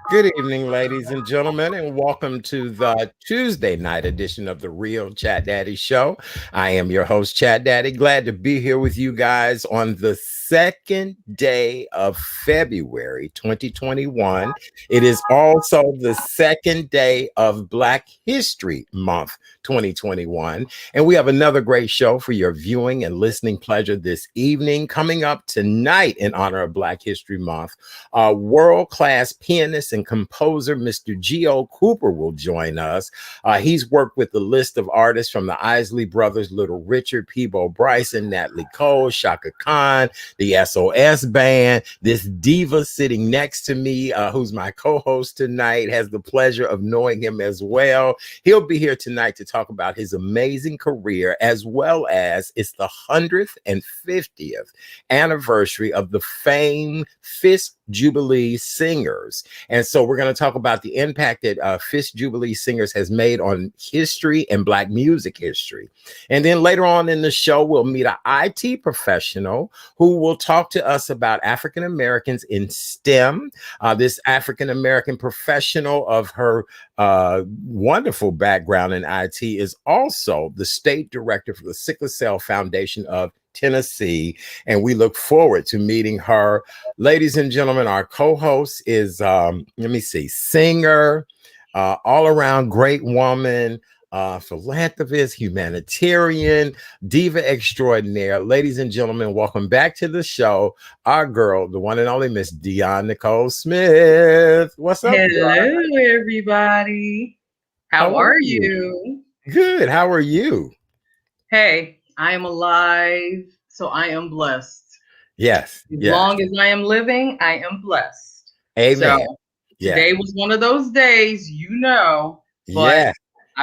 Good evening, ladies and gentlemen, and welcome to the Tuesday night edition of the Real Chat Daddy Show. I am your host, Chat Daddy. Glad to be here with you guys on the second day of February 2021. It is also the second day of Black History Month 2021. And we have another great show for your viewing and listening pleasure this evening. Coming up tonight in honor of Black History Month, world-class pianist and composer Mr. Geo Cooper will join us. He's worked with a list of artists from the Isley brothers, Little Richard, Peabo, Bryson, Natalie, Chaka, Kahn, the S.O.S band. This diva sitting next to me, who's my co-host tonight, has the pleasure of knowing him as well. He'll be here tonight to talk about his amazing career, as well as it's the 150th anniversary of the famed Fisk Jubilee singers. And so we're going to talk about the impact that Fisk Jubilee singers has made on history and Black music history. And then later on in the show, we'll meet an IT professional who will talk to us about African Americans in STEM. This African American professional of her wonderful background in IT is also the state director for the Sickle Cell Foundation of Tennessee, and we look forward to meeting her. Ladies and gentlemen, our co-host is singer, all-around great woman, philanthropist, humanitarian, diva extraordinaire. Ladies and gentlemen, welcome back to the show, our girl, the one and only Miss Dion Nicole Smith. What's up? Hello, everybody. How are you? Good. How are you? Hey, I am alive, so I am blessed. Yes. As long as I am living, I am blessed. Amen. So today was one of those days, but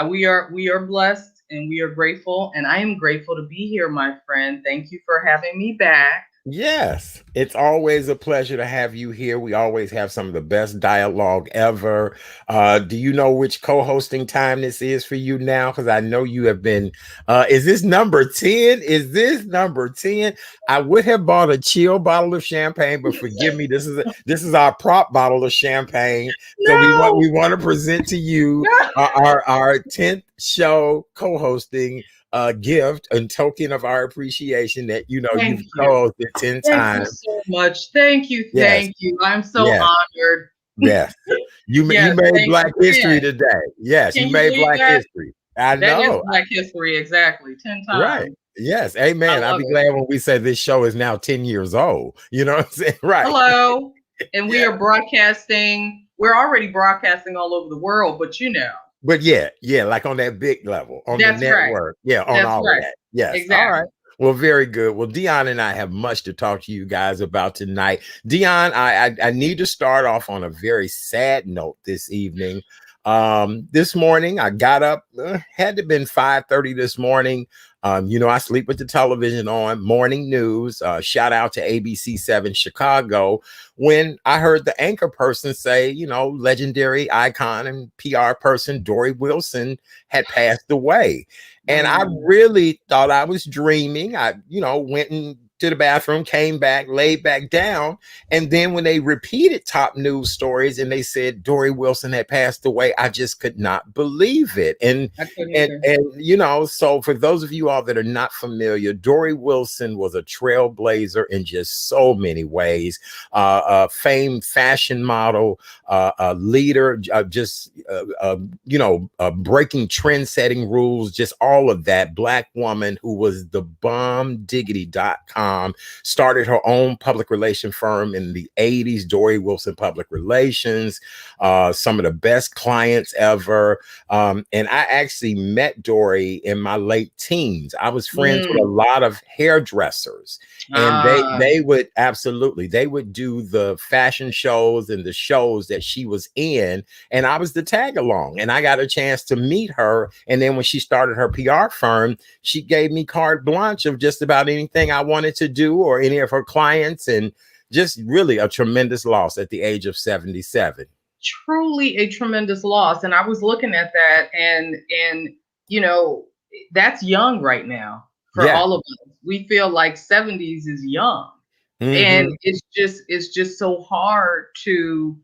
we are blessed and we are grateful, and I am grateful to be here, my friend. Thank you for having me back. Yes, it's always a pleasure to have you here. We always have some of the best dialogue ever. Do you know which co-hosting time this is for you now? Because I know you have been, is this number 10? Is this number 10? I would have bought a chill bottle of champagne, but forgive me, this is our prop bottle of champagne. So we want to present to you our 10th show co-hosting gift and token of our appreciation that you've co-hosted 10 times. Thank you so much. Thank you. I'm so honored. Yes. You made Black history today. Yes, you made Black history. I know. That is Black history, exactly. 10 times. Right. Yes. Amen. I'll be glad when we say this show is now 10 years old. You know what I'm saying? Right. Hello. And we are broadcasting. We're already broadcasting all over the world, but But yeah, like on that big level, on the network. Right. Yeah, on all of that. Yes. Exactly. All right. Well, very good. Well, Dion and I have much to talk to you guys about tonight. Dion, I need to start off on a very sad note this evening. This morning, I got up, had to have been 5:30 this morning. I sleep with the television on, morning news, shout out to ABC7 Chicago, when I heard the anchor person say, legendary icon and PR person Dory Wilson had passed away. And I really thought I was dreaming. I, went to the bathroom, came back, laid back down. And then when they repeated top news stories and they said Dory Wilson had passed away, I just could not believe it. And so for those of you all that are not familiar, Dory Wilson was a trailblazer in just so many ways. A famed fashion model, a leader, breaking trend-setting rules, just all of that. Black woman who was the bombdiggity.com, started her own public relation firm in the 80s, Dory Wilson Public Relations, some of the best clients ever. And I actually met Dory in my late teens. I was friends with a lot of hairdressers, and they would do the fashion shows and the shows that she was in, and I was the tag along, and I got a chance to meet her. And then when she started her PR firm, she gave me carte blanche of just about anything I wanted to do, or any of her clients, and just really a tremendous loss at the age of 77. Truly a tremendous loss. And I was looking at that, and that's young right now for all of us. We feel like 70s is young. And it's just so hard to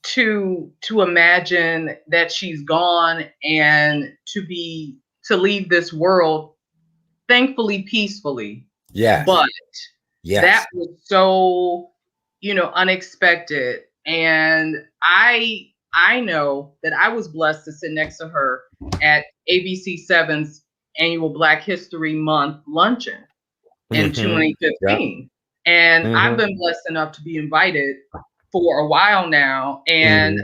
to imagine that she's gone and to leave this world, thankfully peacefully. Yeah. But that was so, unexpected. And I know that I was blessed to sit next to her at ABC7's annual Black History Month luncheon in 2015. And I've been blessed enough to be invited for a while now. And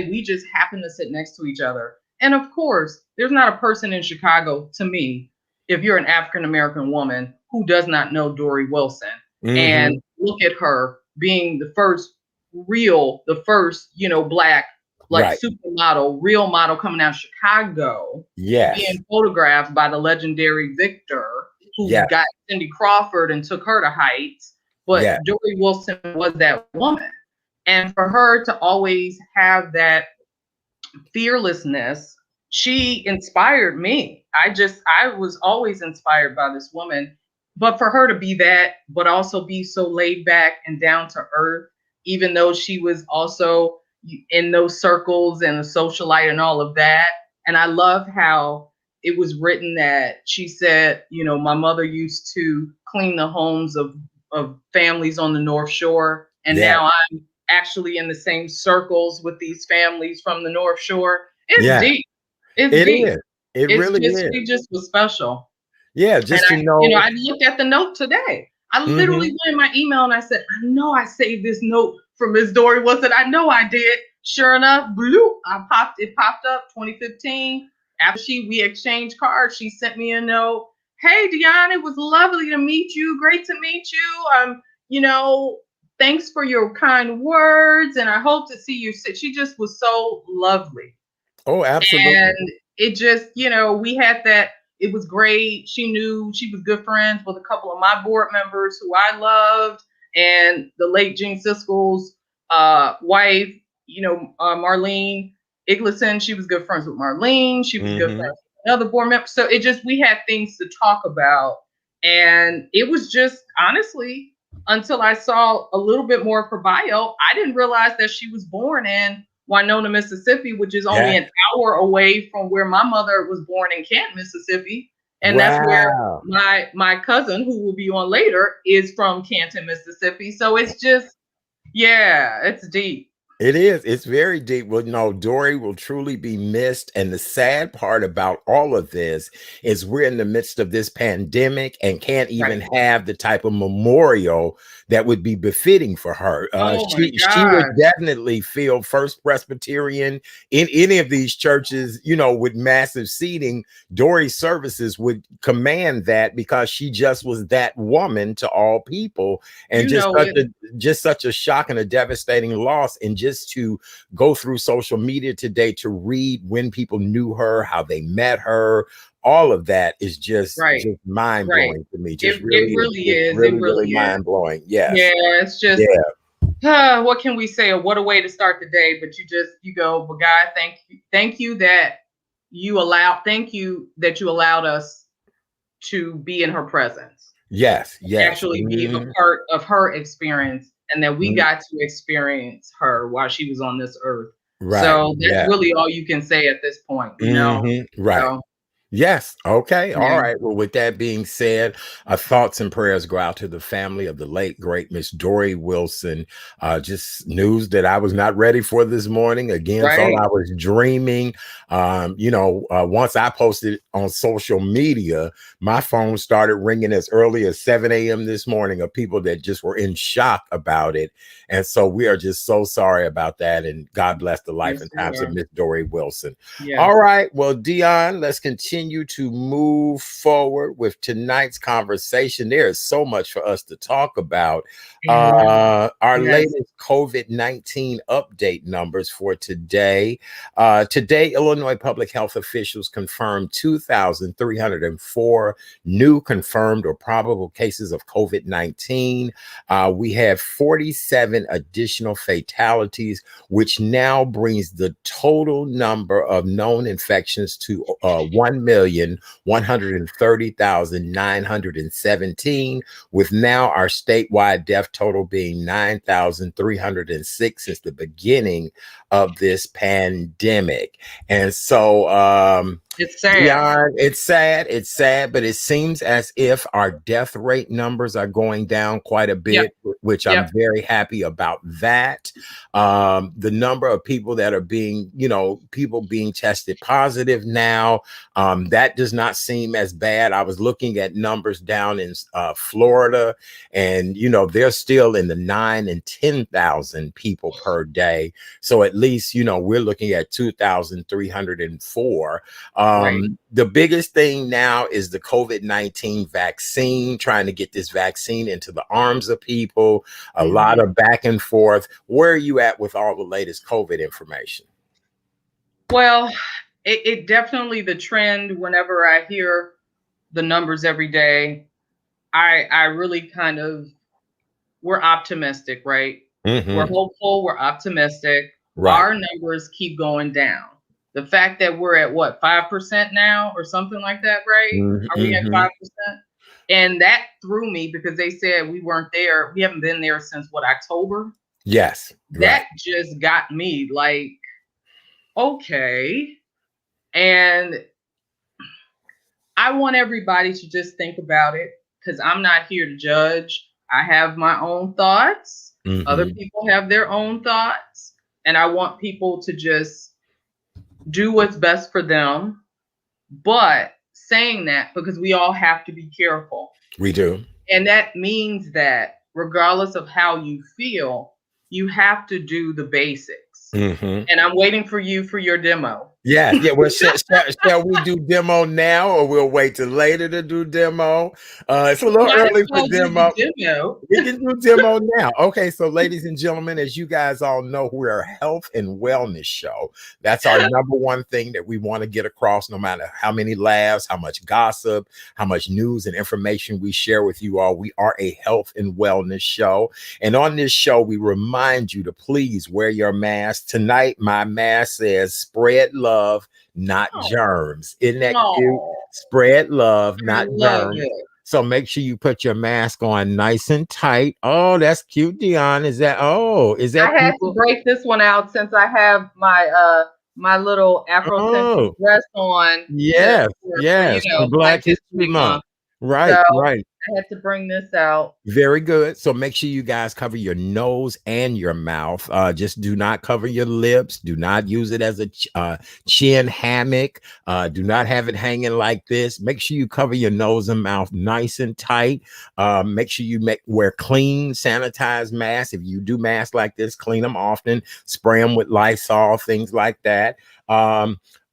we just happen to sit next to each other. And of course, there's not a person in Chicago, to me, if you're an African-American woman, who does not know Dory Wilson. And look at her being the first, Black, like supermodel, real model coming out of Chicago. Being photographed by the legendary Victor, who got Cindy Crawford and took her to heights. But Dory Wilson was that woman. And for her to always have that fearlessness, she inspired me. I was always inspired by this woman. But for her to be that, but also be so laid back and down to earth, even though she was also in those circles and a socialite and all of that. And I love how it was written that she said, my mother used to clean the homes of families on the North Shore. And now I'm actually in the same circles with these families from the North Shore. It's deep. It's deep. It really is. She just was special. Yeah, just and to know. I looked at the note today. I literally went in my email and I said, I know I saved this note from Miss Dory Wilson. I know I did. Sure enough, bloop, it popped up 2015. After we exchanged cards, she sent me a note. Hey, Deanna, it was lovely to meet you. Great to meet you. Thanks for your kind words. And I hope to see you. She just was so lovely. Oh, absolutely. And it just, we had that. It was great. She knew she was good friends with a couple of my board members who I loved, and the late Gene Siskel's wife, Marlene Igleson. She was good friends with Marlene. She was good friends with another board member. So we had things to talk about. And it was just, honestly, until I saw a little bit more of her bio, I didn't realize that she was born in Winona, Mississippi, which is only an hour away from where my mother was born in Canton, Mississippi. And that's where my cousin, who will be on later, is from Canton, Mississippi. So it's just, it's deep. It is. It's very deep. Well, no, Dory will truly be missed. And the sad part about all of this is we're in the midst of this pandemic and can't even have the type of memorial that would be befitting for her. She would definitely feel First Presbyterian in any of these churches, with massive seating. Dory's services would command that because she just was that woman to all people, and just such a shock and a devastating loss. And just to go through social media today to read when people knew her, how they met her, all of that is just mind blowing to me. It really is mind blowing. Yeah, it's just what can we say? What a way to start the day. But you go, well, God, thank you that you allowed us to be in her presence. Yes. Actually be a part of her experience, and that we got to experience her while she was on this earth. Right. So that's really all you can say at this point, Right. So, yes. Okay. Yeah. All right. Well, with that being said, our thoughts and prayers go out to the family of the late, great Miss Dory Wilson. Just news that I was not ready for this morning. Again, thought I was dreaming. Once I posted on social media, my phone started ringing as early as 7 a.m. this morning of people that just were in shock about it. And so we are just so sorry about that. And God bless the life and times of Miss Dory Wilson. Yes. All right. Well, Dion, let's continue to move forward with tonight's conversation. There is so much for us to talk about. Our latest COVID-19 update numbers for today. Today, Illinois public health officials confirmed 2,304 new confirmed or probable cases of COVID-19. We have 47 additional fatalities, which now brings the total number of known infections to 1,000,000. 1,130,917, with now our statewide death total being 9,306 since the beginning of this pandemic. And so it's sad. It's sad, but it seems as if our death rate numbers are going down quite a bit, which I'm very happy about that. The number of people that are being, people being tested positive now, that does not seem as bad. I was looking at numbers down in Florida, and, they're still in the 9,000 and 10,000 people per day. So at least, we're looking at 2,304. Right. The biggest thing now is the COVID-19 vaccine, trying to get this vaccine into the arms of people, a lot of back and forth. Where are you at with all the latest COVID information? Well, it definitely, the trend, whenever I hear the numbers every day, I really we're optimistic, right? We're hopeful, we're optimistic. Right. Our numbers keep going down. The fact that we're at 5% now or something like that, right? Are we at 5%? And that threw me because they said we weren't there. We haven't been there since October? Yes. That just got me like, okay. And I want everybody to just think about it, because I'm not here to judge. I have my own thoughts. Other people have their own thoughts. And I want people to just do what's best for them. But saying that, because we all have to be careful. We do. And that means that regardless of how you feel, you have to do the basics. And I'm waiting for you for your demo. Yeah. Well, shall we do demo now, or we'll wait till later to do demo? It's a little early for demo. We can do demo now. Okay, so ladies and gentlemen, as you guys all know, we're a health and wellness show. That's our number one thing that we want to get across, no matter how many laughs, how much gossip, how much news and information we share with you all. We are a health and wellness show. And on this show, we remind you to please wear your mask. Tonight, my mask says spread love, not germs. Isn't that cute? Spread love, not germs. So make sure you put your mask on nice and tight. Oh, that's cute, Dion. Is that? I had to break this one out since I have my my little Afrocentric dress on. Yes, for Black History Month. Right, right. I had to bring this out. Very good. So make sure you guys cover your nose and your mouth. Just do not cover your lips. Do not use it as a chin hammock. Do not have it hanging like this. Make sure you cover your nose and mouth nice and tight. Make sure you wear clean, sanitized masks. If you do masks like this, clean them often. Spray them with Lysol, things like that.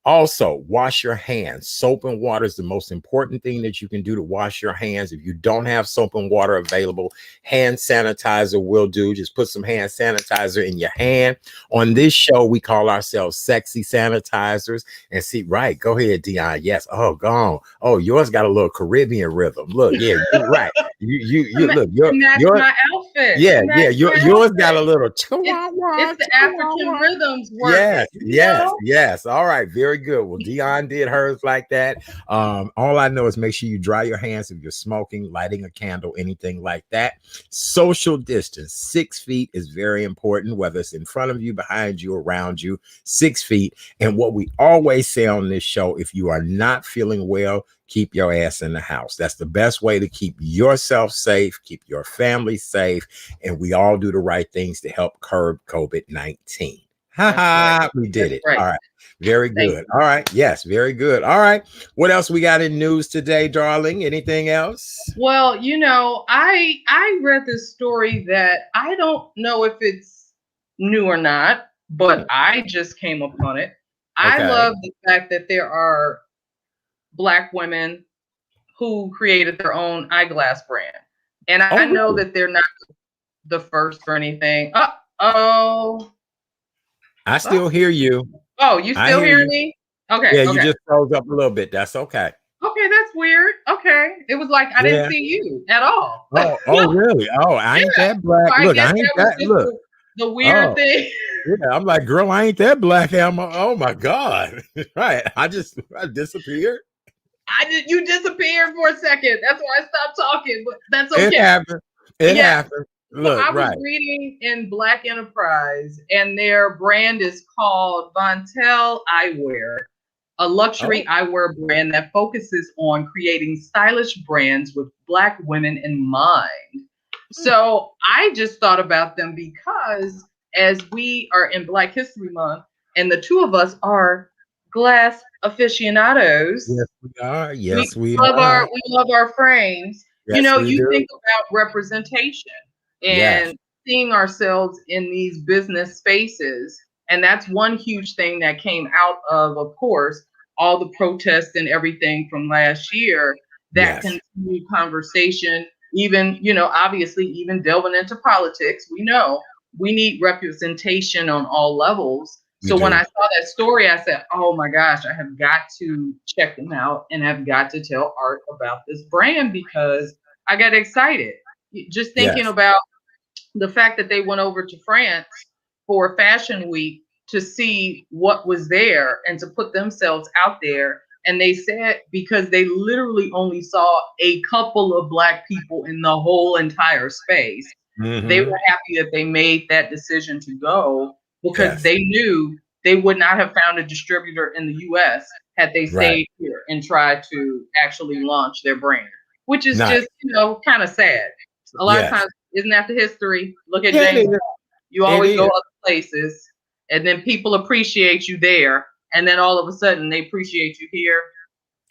Also, wash your hands. Soap and water is the most important thing that you can do to wash your hands. If you don't have soap and water available, hand sanitizer will do. Just put some hand sanitizer in your hand. On this show, we call ourselves sexy sanitizers. And see, right, go ahead, Dion. Yes. Oh, go on. Oh, yours got a little Caribbean rhythm. Look, yeah, you're right. You look. That's my outfit. Yeah, yours got a little. It's the African rhythms work. Yes. All right, very good. Well, Dion did hers like that. All I know is make sure you dry your hands if you're smoking, lighting a candle, anything like that. Social distance, 6 feet is very important, whether it's in front of you, behind you, around you, 6 feet. And what we always say on this show, if you are not feeling well, keep your ass in the house. That's the best way to keep yourself safe, keep your family safe, and we all do the right things to help curb COVID-19. We did it. Right. All right. Very good. All right. Yes, very good. All right. What else we got in news today, darling? Anything else? Well, I read this story that I don't know if it's new or not, but I just came upon it. I love the fact that there are Black women who created their own eyeglass brand. And I know that they're not the first or anything. I still hear you. Oh, you still hear me? Okay. Yeah, you just froze up a little bit. That's okay. Okay, that's weird. Okay. It was like I didn't see you at all. Oh, really? Oh, I ain't that black. So look, I ain't that. Look. The weird thing. Yeah, I'm like, girl, I ain't that black. Oh my God. Right. I disappeared. You disappeared for a second. That's why I stopped talking, but that's okay. It happened. It happened. Look, so I was reading in Black Enterprise, and their brand is called Vontel Eyewear, a luxury eyewear brand that focuses on creating stylish brands with Black women in mind. So I just thought about them because as we are in Black History Month, and the two of us are glass aficionados. Yes, we are. Yes, we love our frames. Yes, you think about representation and seeing ourselves in these business spaces. And that's one huge thing that came out of course, all the protests and everything from last year, that continued conversation, even, obviously even delving into politics. We know we need representation on all levels. So when I saw that story, I said, oh my gosh, I have got to check them out and I've got to tell Art about this brand because I got excited. Just thinking about the fact that they went over to France for Fashion Week to see what was there and to put themselves out there. And they said because they literally only saw a couple of Black people in the whole entire space, they were happy that they made that decision to go because they knew they would not have found a distributor in the US had they stayed here and tried to actually launch their brand, which is just, kind of sad. A lot of times, isn't that the history? Look at James. You always go other places and then people appreciate you there. And then all of a sudden they appreciate you here.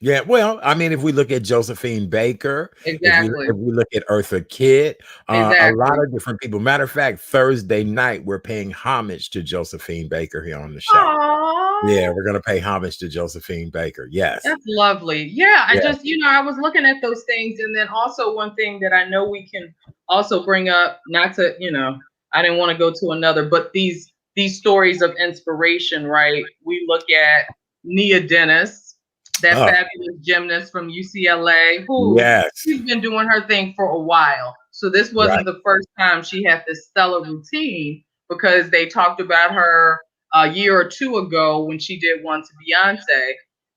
Yeah, well, I mean, if we look at Josephine Baker, exactly. if we look at Eartha Kitt, a lot of different people. Matter of fact, Thursday night, we're paying homage to Josephine Baker here on the show. Aww. Yeah, we're going to pay homage to Josephine Baker. Yes. That's lovely. Yeah, I just, I was looking at those things. And then also one thing that I know we can also bring up, not to, I didn't want to go to another, but these stories of inspiration, right? We look at Nia Dennis, that fabulous gymnast from UCLA, who she's been doing her thing for a while. So this wasn't the first time she had this stellar routine, because they talked about her a year or two ago when she did one to Beyonce.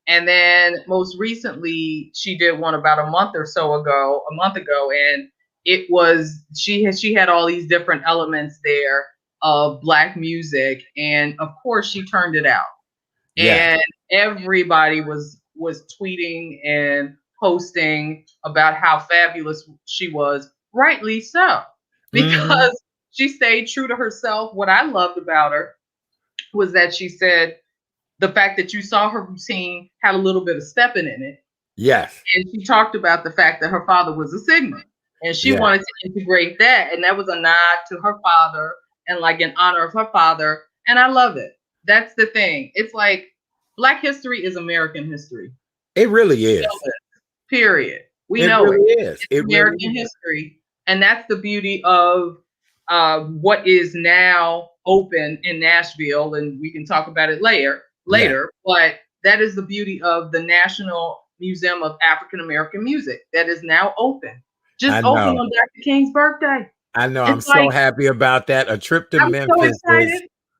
And then most recently, she did one about a month ago. And it was, she had all these different elements there of Black music. And of course, she turned it out. And everybody was tweeting and posting about how fabulous she was, rightly so, because she stayed true to herself. What I loved about her was that she said the fact that you saw her routine had a little bit of stepping in it. Yes. And she talked about the fact that her father was a Sigma, and she wanted to integrate that. And that was a nod to her father and like in honor of her father. And I love it. That's the thing. It's like Black history is American history. It really is. Period. We know it. It's American history. And that's the beauty of what is now open in Nashville. And we can talk about it later. But that is the beauty of the National Museum of African American Music that is now open. Just open on Dr. King's birthday. I know. I'm so happy about that. A trip to Memphis.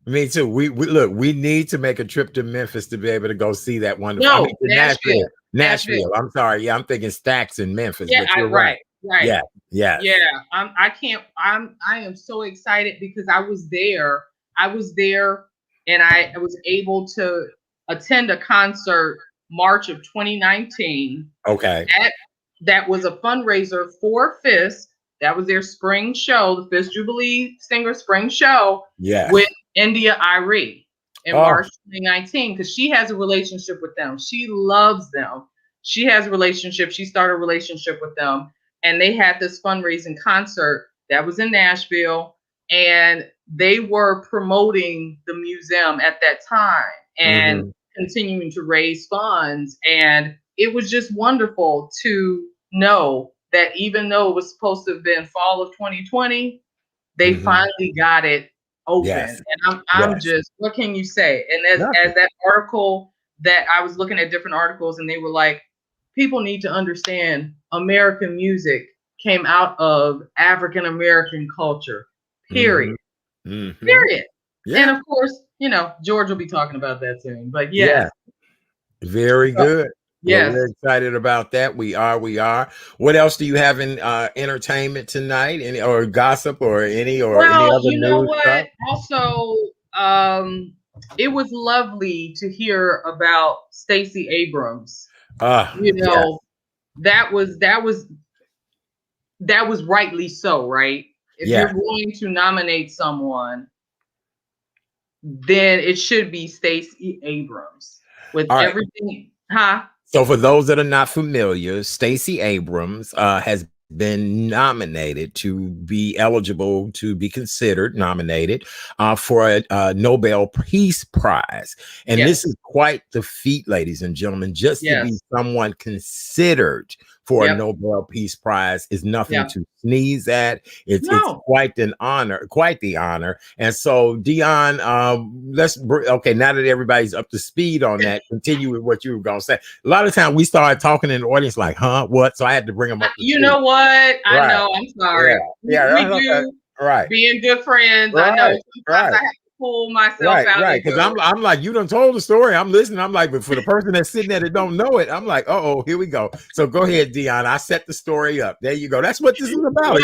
Me too. We look, we need to make a trip to Memphis to be able to go see that wonderful. Nashville. I'm sorry. Yeah, I'm thinking Stax in Memphis. Yeah, but you're right. Yeah. I am so excited because I was there and I was able to attend a concert March of 2019. Okay. That was a fundraiser for Fisk. That was their spring show, the Fisk Jubilee Singer Spring Show. With India Irie in March 2019, because she has a relationship with them. She loves them. She has a relationship. She started a relationship with them. And they had this fundraising concert that was in Nashville. And they were promoting the museum at that time and continuing to raise funds. And it was just wonderful to know that even though it was supposed to have been fall of 2020, they finally got it open. And I'm just, what can you say? And as that article that I was looking at different articles, and they were like, people need to understand American music came out of African American culture, period. Period. And of course, George will be talking about that soon, but very good. Well, we're excited about that. We are. What else do you have in entertainment tonight? Any or gossip or any other you know news what? stuff? Also, it was lovely to hear about Stacey Abrams. Yes. That was rightly so, right? If you're going to nominate someone, then it should be Stacey Abrams with everything. Huh? So for those that are not familiar, Stacey Abrams has been nominated to be eligible to be considered nominated for a Nobel Peace Prize. And this is quite the feat, ladies and gentlemen, just to be someone considered for a Nobel Peace Prize is nothing to sneeze at. It's quite an honor, quite the honor. And so, Dion, okay, now that everybody's up to speed on that, continue with what you were going to say. A lot of times we started talking in the audience like, huh, what? So I had to bring them up. You know what? I know. I'm sorry. We do. Right. Being good friends. I know sometimes I have to pull myself out. Right. Because I'm like, you done told the story. I'm listening. I'm like, but for the person that's sitting there that don't know it, I'm like, here we go. So go ahead, Dion. I set the story up. There you go. That's what this is about.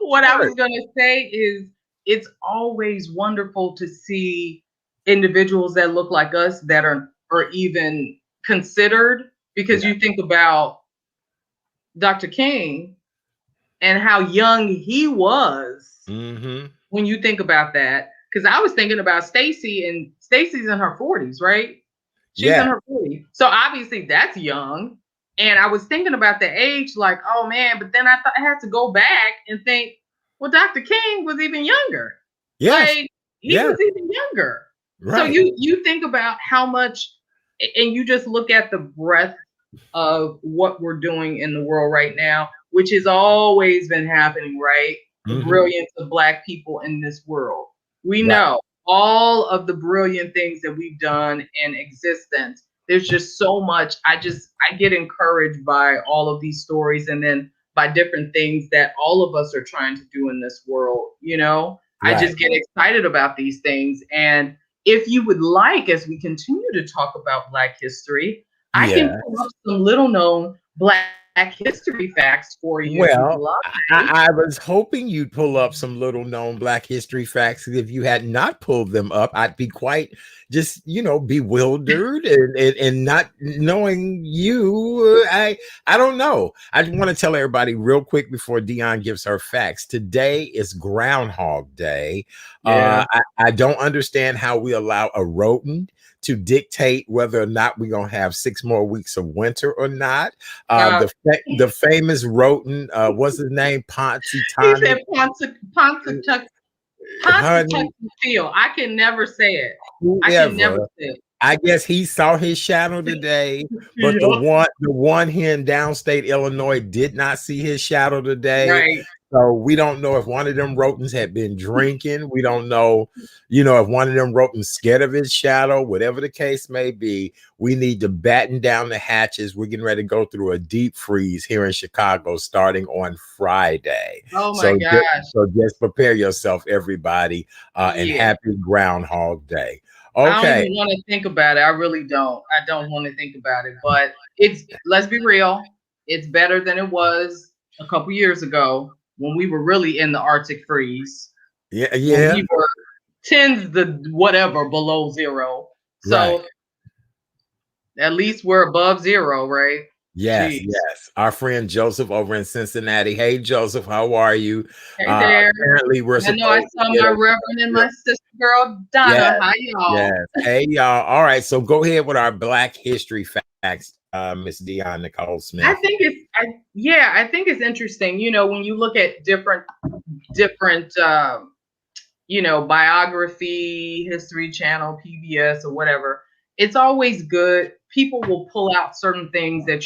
What I was gonna say is it's always wonderful to see individuals that look like us that are even considered, because you think about Dr. King and how young he was when you think about that. Because I was thinking about Stacey, and Stacey's in her 40s, right? She's in her 40s. So obviously that's young. And I was thinking about the age, like, oh man, but then I thought I had to go back and think, well, Dr. King was even younger. Like, he was even younger. Right. So you think about how much, and you just look at the breadth of what we're doing in the world right now, which has always been happening, right? The brilliance of Black people in this world. We know all of the brilliant things that we've done in existence. There's just so much. I get encouraged by all of these stories, and then by different things that all of us are trying to do in this world. I just get excited about these things. And if you would like, as we continue to talk about Black history, I can pull up some little known Black history facts for you. Well, I was hoping you'd pull up some little known Black history facts. If you had not pulled them up, I'd be quite just, bewildered and not knowing you. I don't know. I just want to tell everybody real quick before Dion gives her facts. Today is Groundhog Day. I don't understand how we allow a rodent to dictate whether or not we're going to have 6 more weeks of winter or not. The famous rodent, what's his name? Ponticani. He said Ponticani. I can never say it. I can never say it. I guess he saw his shadow today, but the one here in downstate Illinois did not see his shadow today. Right. So we don't know if one of them rodents had been drinking. We don't know, if one of them rodents scared of his shadow. Whatever the case may be, we need to batten down the hatches. We're getting ready to go through a deep freeze here in Chicago starting on Friday. Oh my gosh. So just prepare yourself, everybody, and happy Groundhog Day. Okay. I don't even want to think about it. I really don't. I don't want to think about it. But let's be real. It's better than it was a couple years ago when we were really in the Arctic freeze. Yeah. We were tens to whatever below zero. So at least we're above zero, right? Yes, yes. Our friend Joseph over in Cincinnati. Hey, Joseph, how are you? Hey there. Apparently, we're. I know I saw my Reverend and my sister girl Donna. Yes, hi y'all. Yes. Hey y'all. All right, so go ahead with our Black history facts, Miss Dion Nicole Smith. I think it's interesting. When you look at different biography, History Channel, PBS, or whatever. It's always good. People will pull out certain things that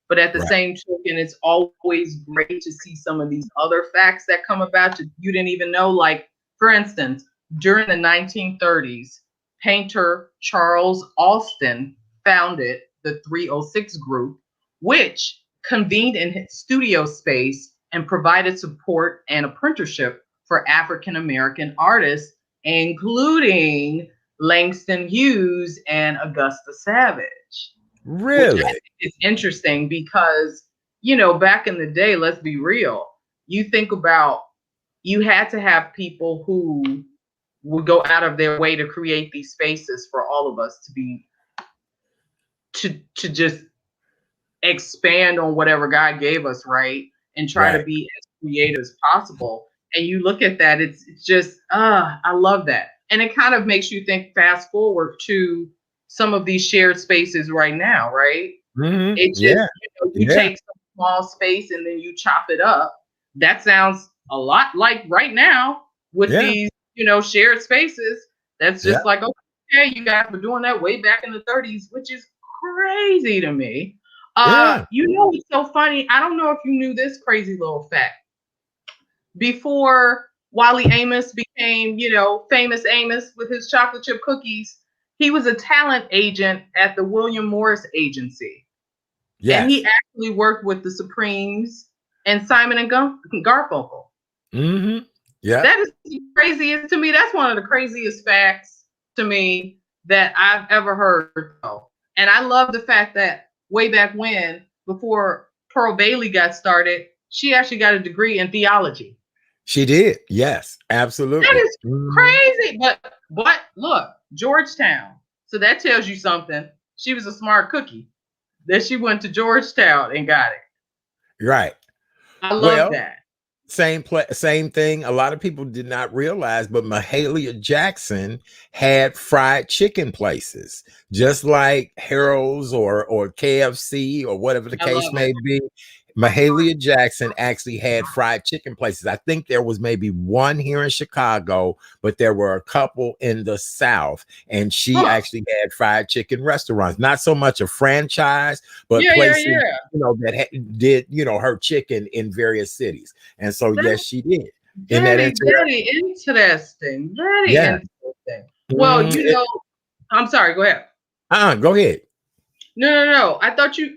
but at the same token, it's always great to see some of these other facts that come about you didn't even know. Like, for instance, during the 1930s, painter Charles Alston founded the 306 Group, which convened in his studio space and provided support and apprenticeship for African-American artists, including Langston Hughes and Augusta Savage. Really? Which I think is interesting because, back in the day, let's be real. You think about, you had to have people who would go out of their way to create these spaces for all of us to just expand on whatever God gave us, right? And try to be as creative as possible. And you look at that, it's just, I love that. And it kind of makes you think fast forward to some of these shared spaces right now, right? Mm-hmm. It just, you take some small space and then you chop it up. That sounds a lot like right now with these, shared spaces. That's just like, okay, you guys were doing that way back in the 30s, which is crazy to me. It's so funny. I don't know if you knew this crazy little fact. Before Wally Amos became, famous Amos with his chocolate chip cookies, he was a talent agent at the William Morris Agency. Yes. And he actually worked with the Supremes and Simon and Garfunkel. Mm-hmm. Yeah. That is the craziest to me. That's one of the craziest facts to me that I've ever heard. And I love the fact that way back when, before Pearl Bailey got started, she actually got a degree in theology. She did. Yes, absolutely. That is crazy. But look, Georgetown. So that tells you something. She was a smart cookie. That she went to Georgetown and got it. Right. I love that. Same thing. A lot of people did not realize, but Mahalia Jackson had fried chicken places, just like Harold's or KFC or whatever the case may be. Mahalia Jackson actually had fried chicken places. I think there was maybe one here in Chicago, but there were a couple in the South, and she actually had fried chicken restaurants. Not so much a franchise, but places that did her chicken in various cities. And so yes, she did. Very interesting. Very interesting. Well, I'm sorry. Go ahead. Go ahead. No. I thought you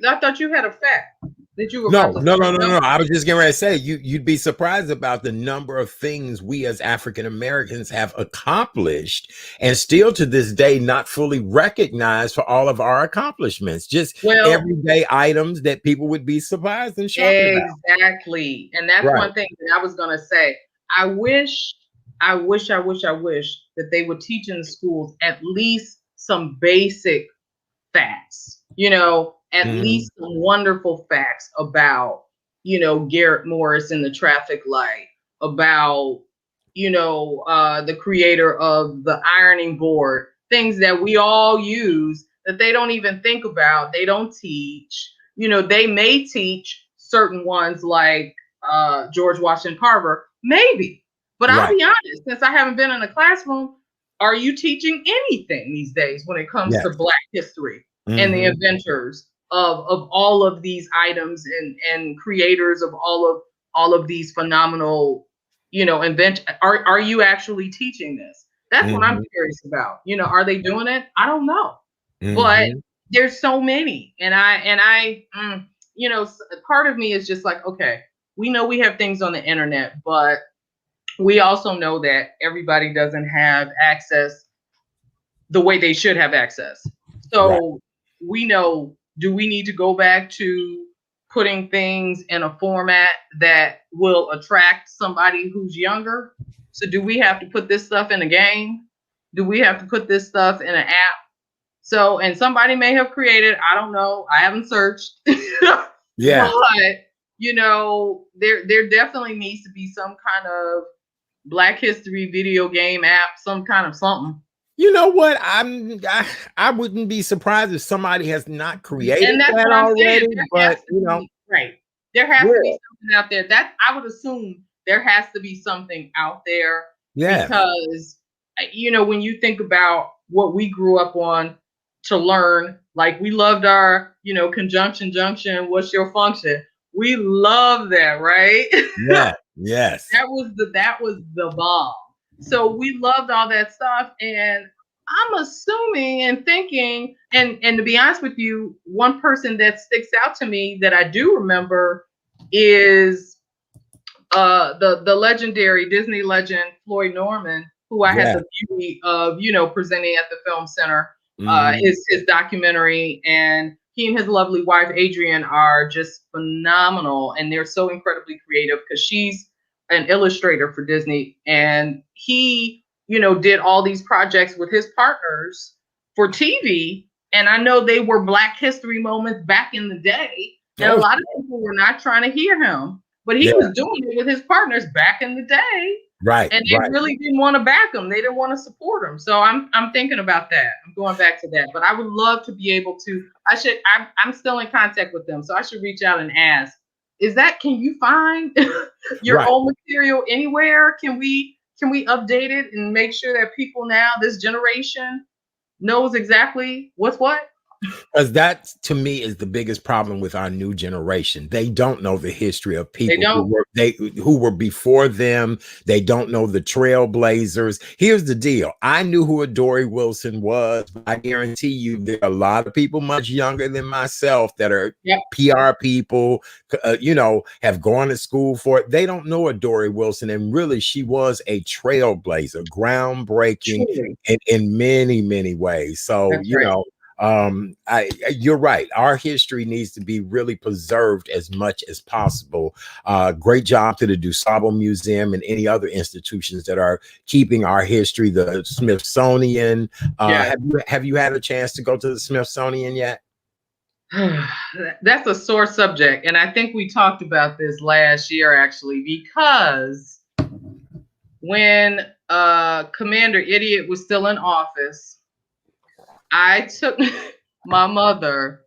had a fact. No. I was just getting ready to say you'd be surprised about the number of things we as African Americans have accomplished, and still to this day not fully recognized for all of our accomplishments. Just everyday items that people would be surprised and shocked about. Exactly, and that's one thing that I was going to say. I wish that they would teach in the schools at least some basic facts. At least some wonderful facts about, Garrett Morris and the traffic light, about, the creator of the ironing board, things that we all use that they don't even think about. They don't teach. They may teach certain ones like George Washington Carver, maybe. But I'll be honest, since I haven't been in a classroom, are you teaching anything these days when it comes to Black history and the inventors of all of these items and creators of all of these phenomenal, inventions? Are you actually teaching this? That's what I'm curious about. Are they doing it? I don't know. But there's so many. And I part of me is just like, okay, we know we have things on the internet, but we also know that everybody doesn't have access the way they should have access. So we know, do we need to go back to putting things in a format that will attract somebody who's younger? So do we have to put this stuff in a game? Do we have to put this stuff in an app? So, and somebody may have created, I don't know, I haven't searched. But, there definitely needs to be some kind of Black history video game app, some kind of something. You know what? I wouldn't be surprised if somebody has not created and that's that what I'm already. Saying. But there has to be something out there. That I would assume there has to be something out there. Yeah. Because when you think about what we grew up on to learn, like we loved our, conjunction, junction, what's your function? We love that, right? Yeah. Yes. That was the bomb. So we loved all that stuff, and I'm assuming and thinking, and to be honest with you, one person that sticks out to me that I do remember is the legendary Disney legend Floyd Norman, who I had the beauty of presenting at the Film Center, his documentary, and he and his lovely wife, Adrienne, are just phenomenal. And they're so incredibly creative because she's an illustrator for Disney. And he, did all these projects with his partners for TV. And I know they were Black History moments back in the day. And a lot of people were not trying to hear him. But he was doing it with his partners back in the day. Right. And they really didn't want to back him. They didn't want to support him. So I'm thinking about that. I'm going back to that. But I would love to be able to, I'm still in contact with them. So I should reach out and ask, can you find your own material anywhere? Can we update it and make sure that people now, this generation, knows exactly what's what? Because that, to me, is the biggest problem with our new generation. They don't know the history of people who were before them. They don't know the trailblazers. Here's the deal. I knew who a Dory Wilson was. I guarantee you there are a lot of people much younger than myself that are PR people, have gone to school for it. They don't know a Dory Wilson. And really, she was a trailblazer, groundbreaking in many, many ways. So, you're right. Our history needs to be really preserved as much as possible. Great job to the DuSable Museum and any other institutions that are keeping our history. The Smithsonian. Have you had a chance to go to the Smithsonian yet? That's a sore subject, and I think we talked about this last year actually, because when Commander Idiot was still in office, I took my mother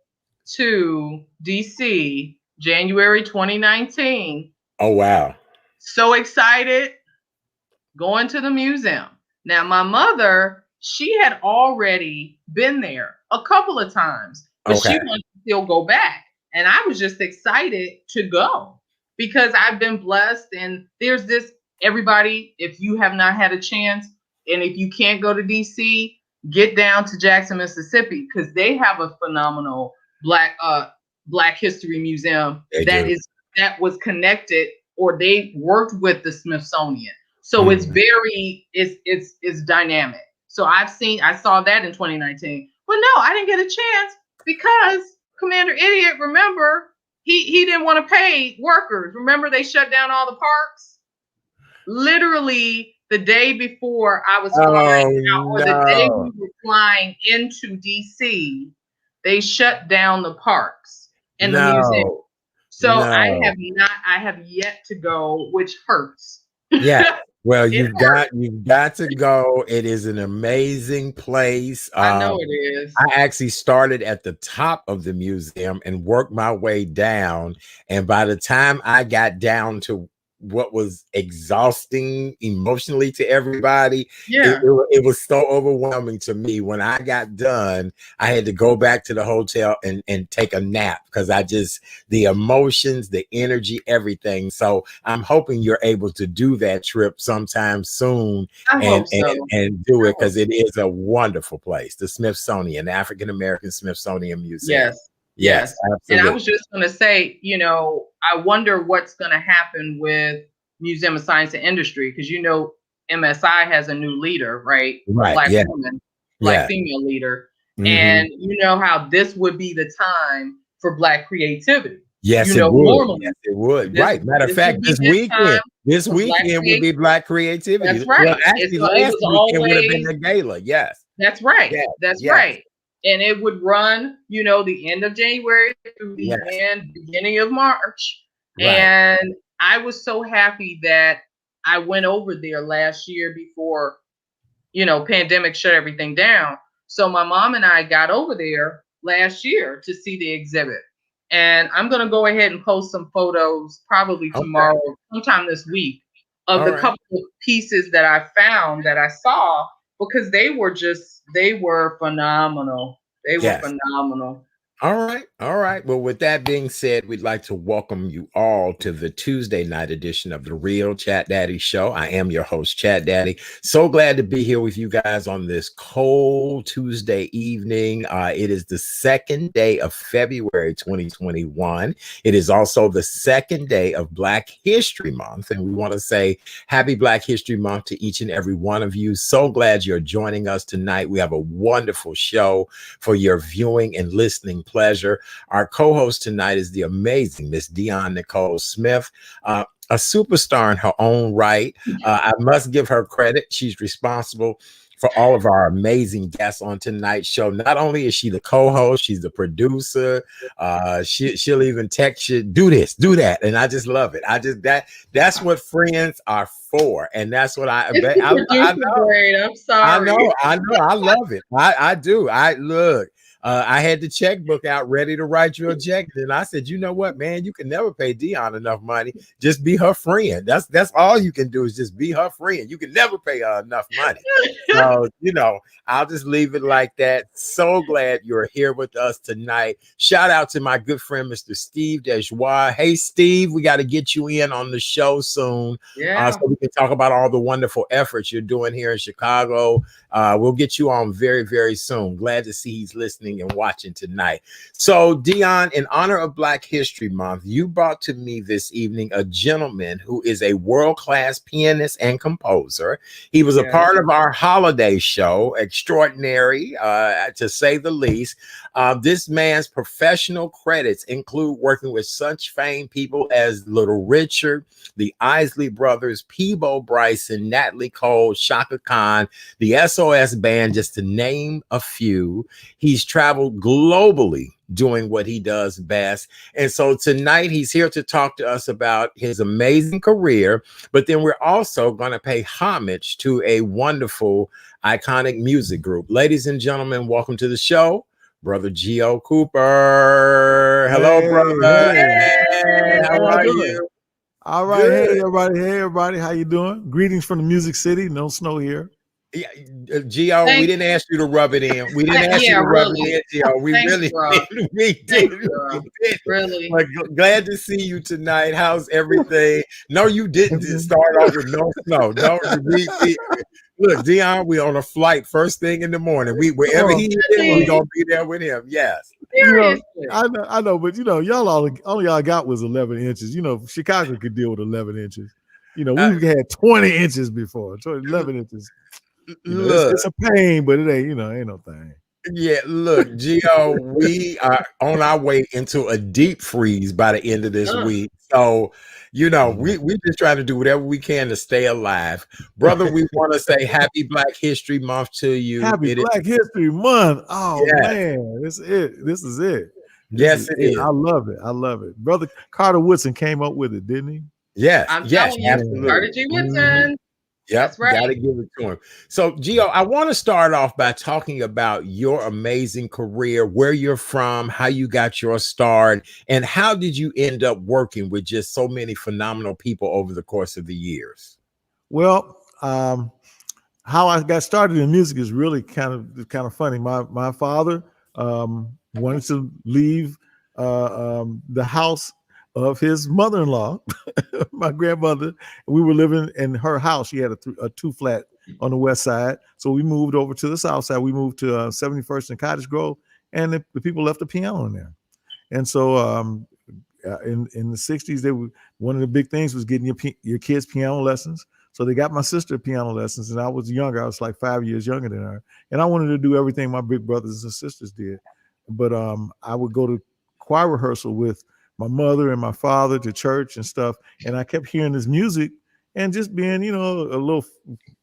to DC January 2019. Oh, wow. So excited going to the museum. Now, my mother, she had already been there a couple of times, but she wanted to still go back. And I was just excited to go because I've been blessed. And there's this, everybody, if you have not had a chance, and if you can't go to DC, get down to Jackson, Mississippi, because they have a phenomenal Black History Museum that was connected, or they worked with the Smithsonian. So it's dynamic. So I saw that in 2019. But no, I didn't get a chance because Commander Idiot, remember, he didn't want to pay workers. Remember, they shut down all the parks? Literally, the day before I was flying out, or the day we were flying into DC, they shut down the parks and the museum. So I have yet to go, which hurts. Yeah. Well, you've got to go. It is an amazing place. I know it is. I actually started at the top of the museum and worked my way down. And by the time I got down to what was exhausting emotionally to everybody, it was so overwhelming to me. When I got done, I had to go back to the hotel and take a nap because the emotions, the energy, everything. So I'm hoping you're able to do that trip sometime soon and do it, because it is a wonderful place. The Smithsonian, African American Smithsonian Museum. Yes, absolutely. And I was just going to say, I wonder what's going to happen with Museum of Science and Industry, because MSI has a new leader, right? Black woman, Black female leader. And how this would be the time for Black creativity. Yes, it would. Normally, yes, it would. Matter of fact, this weekend would be Black creativity. That's right. Well, actually, last weekend would have been the gala. Yes. That's right. That's right. And it would run, the end of January through the beginning of March. Right. And I was so happy that I went over there last year before, pandemic shut everything down. So my mom and I got over there last year to see the exhibit. And I'm going to go ahead and post some photos probably tomorrow, sometime this week, of the couple of pieces that I found, that I saw, because they were phenomenal. They were phenomenal. All right. Well, with that being said, we'd like to welcome you all to the Tuesday night edition of the Real Chat Daddy Show. I am your host, Chat Daddy. So glad to be here with you guys on this cold Tuesday evening. It is the second day of February 2021. It is also the second day of Black History Month. And we want to say happy Black History Month to each and every one of you. So glad you're joining us tonight. We have a wonderful show for your viewing and listening pleasure. Our co-host tonight is the amazing Miss Dion Nicole Smith, a superstar in her own right. I must give her credit. She's responsible for all of our amazing guests on tonight's show. Not only is she the co-host, she's the producer. She'll even text you, do this, do that, and I just love it. That's what friends are for, and that's what I know. I'm sorry. I know. I love it. I do. Look. I had the checkbook out ready to write you a check. And I said, you know what, man, you can never pay Dion enough money. Just be her friend. That's all you can do is just be her friend. You can never pay her enough money. So, I'll just leave it like that. So glad you're here with us tonight. Shout out to my good friend, Mr. Steve Desjois. Hey, Steve, we got to get you in on the show soon. So we can talk about all the wonderful efforts you're doing here in Chicago. We'll get you on very, very soon. Glad to see he's listening and watching tonight. So, Dion, in honor of Black History Month, you brought to me this evening a gentleman who is a world-class pianist and composer. He was a part of our holiday show, extraordinary, to say the least. This man's professional credits include working with such famed people as Little Richard, the Isley brothers, Peabo, Bryson, Natalie, Chaka, Kahn, the S.O.S band, just to name a few. He's traveled globally doing what he does best. And so tonight he's here to talk to us about his amazing career, but then we're also going to pay homage to a wonderful, iconic music group. Ladies and gentlemen, welcome to the show, Brother Geo Cooper. Hello, brother. Hey, how are you? All right. Good. Hey, everybody. How you doing? Greetings from the Music City. No snow here. Yeah, Geo, we didn't ask you to rub it in. We didn't ask you to rub it in, Geo. We really did. Really. But glad to see you tonight. How's everything? No, you didn't start off with no snow. No, look, Dion, we on a flight first thing in the morning. Wherever he is, we're gonna be there with him. Yes. I know, but y'all all y'all got was 11 inches. Chicago could deal with 11 inches. We've had 20 inches before. 11 inches. It's a pain, but it ain't no thing. Yeah, look, Geo, we are on our way into a deep freeze by the end of this week. So, we just trying to do whatever we can to stay alive. Brother, we want to say happy Black History Month to you. Happy Black History Month. Oh, man, this is it. Yes, it is. I love it. Brother Carter Woodson came up with it, didn't he? Yes, absolutely. Carter G. Woodson. Yep, right. Gotta give it to him. So, Geo, I want to start off by talking about your amazing career, where you're from, how you got your start, and how did you end up working with just so many phenomenal people over the course of the years? Well, how I got started in music is really kind of funny. My father wanted to leave the house of his mother-in-law, my grandmother. We were living in her house. She had a 2-flat on the west side. So we moved over to the south side. We moved to 71st and Cottage Grove, and the people left the piano in there. And so in the 60s, one of the big things was getting your kids piano lessons. So they got my sister piano lessons, and I was younger. I was like 5 years younger than her. And I wanted to do everything my big brothers and sisters did. But I would go to choir rehearsal with my mother and my father to church and stuff. And I kept hearing this music, and just being, a little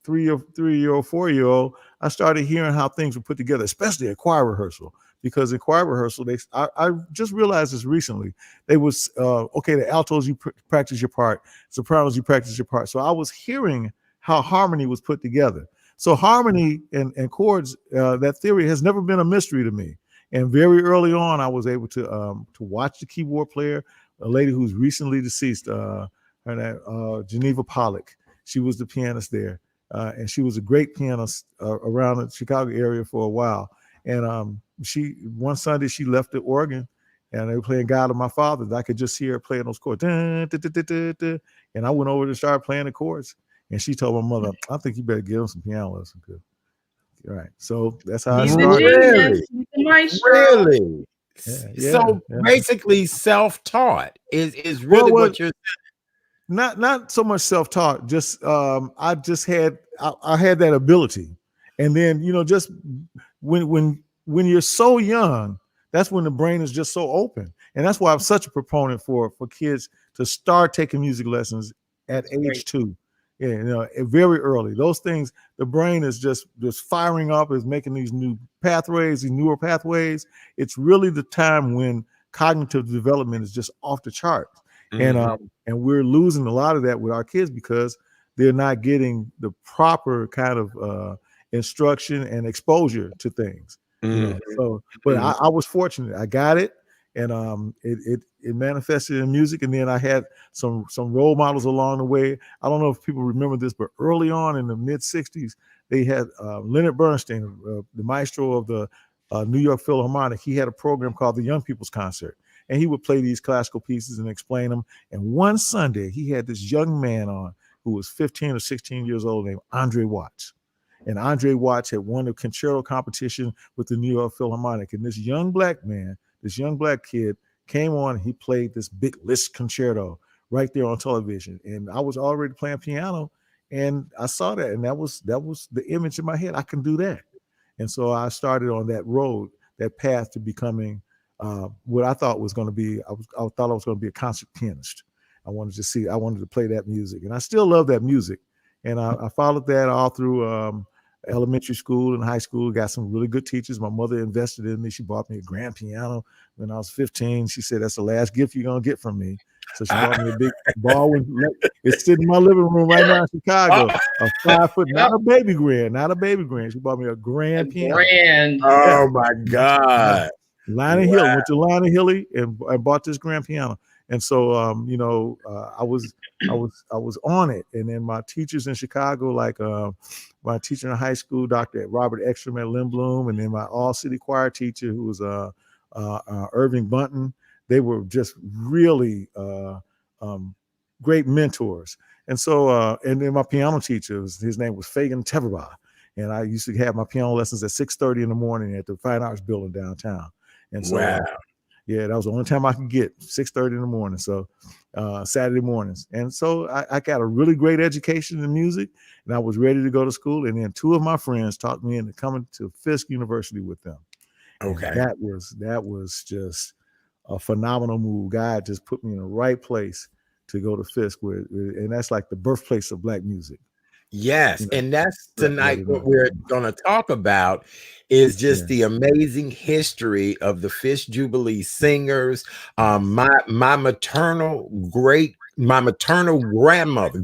3-year-old, 4-year-old, I started hearing how things were put together, especially at choir rehearsal. Because in choir rehearsal, I just realized this recently. They was, the altos, you practice your part. Sopranos, you practice your part. So I was hearing how harmony was put together. So harmony and chords, that theory has never been a mystery to me. And very early on, I was able to watch the keyboard player, a lady who's recently deceased, her name, Geneva Pollock. She was the pianist there, and she was a great pianist around the Chicago area for a while. And one Sunday she left the organ, and they were playing "God of My Fathers." I could just hear her playing those chords, dun, dun, dun, dun, dun, and I went over to start playing the chords. And she told my mother, "I think you better give him some piano lessons." Right. So that's how I started. Really? Yeah, so basically self-taught is really what you're saying. Not so much self-taught, just I had that ability. And then, just when you're so young, That's when the brain is just so open. And that's why I'm such a proponent for kids to start taking music lessons at age 2. Yeah, very early. Those things, the brain is just firing up, is making these new pathways, these neural pathways. It's really the time when cognitive development is just off the charts. Mm-hmm. And we're losing a lot of that with our kids because they're not getting the proper kind of instruction and exposure to things. Mm-hmm. So, but I was fortunate. I got it, and it manifested in music. And then I had some role models along the way. I don't know if people remember this, but early on in the mid '60s, they had Leonard Bernstein, the maestro of the New York Philharmonic. He had a program called the Young People's Concert, and he would play these classical pieces and explain them. And one Sunday, he had this young man on who was 15 or 16 years old named Andre Watts. And Andre Watts had won a concerto competition with the New York Philharmonic. And this young black kid came on, and he played this big Liszt concerto right there on television. And I was already playing piano, and I saw that, and that was the image in my head. I can do that. And so I started on that road, that path to becoming what I thought was going to be. I thought I was going to be a concert pianist. I wanted to play that music, and I still love that music. And I followed that all through elementary school and high school. Got some really good teachers. My mother invested in me. She bought me a grand piano when I was 15. She said, "That's the last gift you're gonna get from me." So she bought me a big ball. It's sitting in my living room right now in Chicago. A 5 foot, not a baby grand. She bought me a grand piano. Oh my God! Lionel Hill, went to Lionel Hilly and bought this grand piano. And so, I was on it. And then my teachers in Chicago, like my teacher in high school, Dr. Robert Ekstrom at Lindblom, and then my all-city choir teacher, who was Irving Bunton. They were just really great mentors. And so, and then my piano teacher, his name was Fagan Teverba. And I used to have my piano lessons at 6:30 in the morning at the Fine Arts Building downtown. And so, yeah, that was the only time I could get, 6:30 in the morning. So Saturday mornings. And so I got a really great education in music, and I was ready to go to school. And then 2 of my friends talked me into coming to Fisk University with them. Okay. And that was just a phenomenal move. God just put me in the right place to go to Fisk and that's like the birthplace of Black music. Yes, and that's tonight what we're going to talk about is just the amazing history of the Fisk Jubilee singers. My maternal great grandmother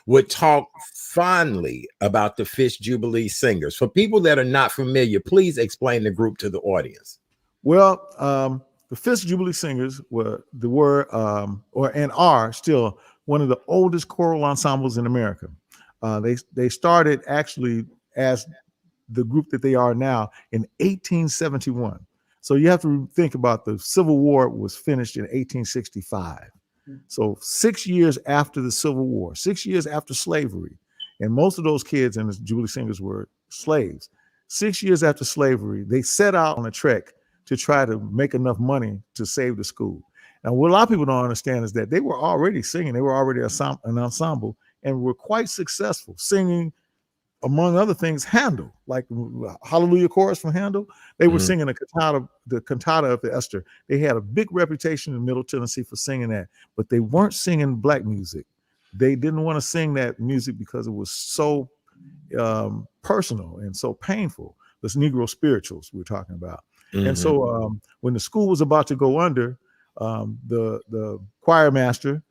would talk fondly about the Fisk Jubilee singers. For people that are not familiar, please explain the group to the audience. Well, the Fisk Jubilee singers are still one of the oldest choral ensembles in America. They started actually as the group that they are now in 1871. So you have to think about the Civil War was finished in 1865. So 6 years after the Civil War, 6 years after slavery, and most of those kids in the Jubilee singers were slaves. 6 years after slavery, they set out on a trek to try to make enough money to save the school. Now, what a lot of people don't understand is that they were already singing. They were already an ensemble and were quite successful singing, among other things, Handel, like Hallelujah Chorus from Handel. They were singing the cantata of the Esther. They had a big reputation in Middle Tennessee for singing that, but they weren't singing Black music. They didn't want to sing that music because it was so personal and so painful. Those Negro spirituals we're talking about. Mm-hmm. And so when the school was about to go under, the choir master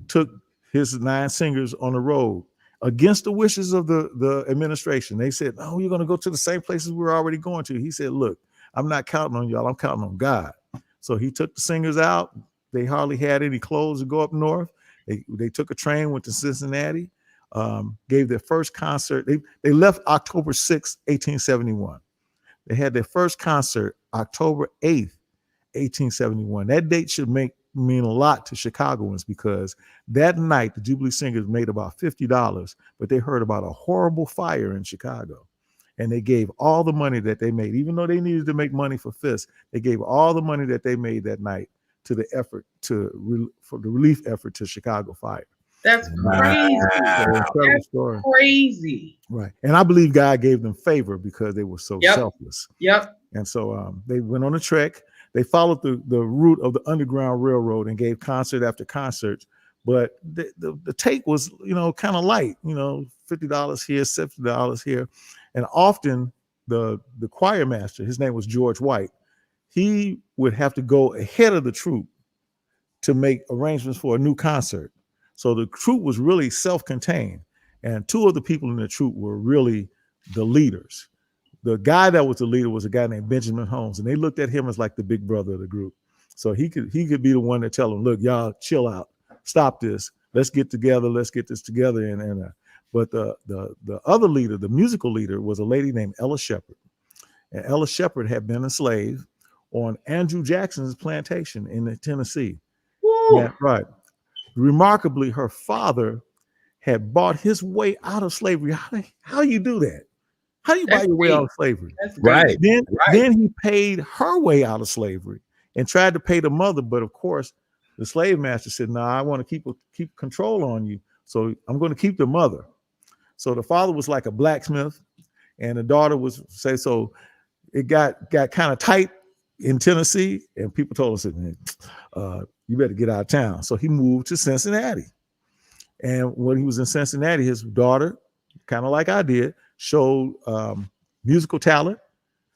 took his 9 singers on the road against the wishes of the administration. They said, "Oh, you're going to go to the same places we're already going to." He said, "Look, I'm not counting on y'all. I'm counting on God." So he took the singers out. They hardly had any clothes to go up north. They took a train, went to Cincinnati, gave their first concert. They left October 6, 1871. They had their first concert October 8th, 1871. That date should mean a lot to Chicagoans because that night the Jubilee Singers made about $50, but they heard about a horrible fire in Chicago. And they gave all the money that they made, even though they needed to make money for Fisk, they gave all the money that they made that night to the effort for the relief effort to Chicago fire. That's crazy. That's crazy. Right. And I believe God gave them favor because they were so selfless. Yep. And so they went on a trek. They followed the route of the Underground Railroad and gave concert after concert. But the take was, kind of light, $50 here, $70 here. And often the choir master, his name was George White, he would have to go ahead of the troupe to make arrangements for a new concert. So the troupe was really self-contained. And two of the people in the troupe were really the leaders. The guy that was the leader was a guy named Benjamin Holmes, and they looked at him as like the big brother of the group. So he could be the one to tell them, look, y'all chill out, stop this, let's get together, let's get this together. But the other leader, the musical leader, was a lady named Ella Shepherd. And Ella Shepherd had been a slave on Andrew Jackson's plantation in Tennessee. Yeah, right. Remarkably, her father had bought his way out of slavery. How you do that? How do you buy your way out of slavery? Right. Then he paid her way out of slavery and tried to pay the mother. But of course, the slave master said, no, I want to keep control on you. So I'm going to keep the mother. So the father was like a blacksmith and the daughter was so it got kind of tight in Tennessee. And people told us, you better get out of town. So he moved to Cincinnati. And when he was in Cincinnati, his daughter, kind of like I did, showed musical talent,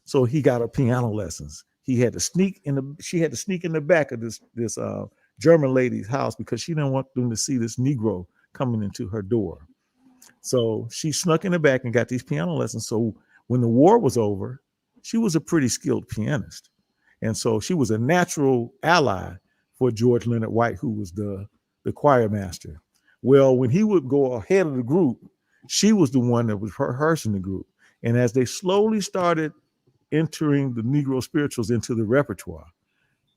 so he got her piano lessons. She had to sneak in the back of this German lady's house because she didn't want them to see this Negro coming into her door. So she snuck in the back and got these piano lessons. So when the war was over, she was a pretty skilled pianist, and so she was a natural ally for George Leonard White, who was the choir master. Well, when he would go ahead of the group, she was the one that was rehearsing the group. And as they slowly started entering the Negro spirituals into the repertoire,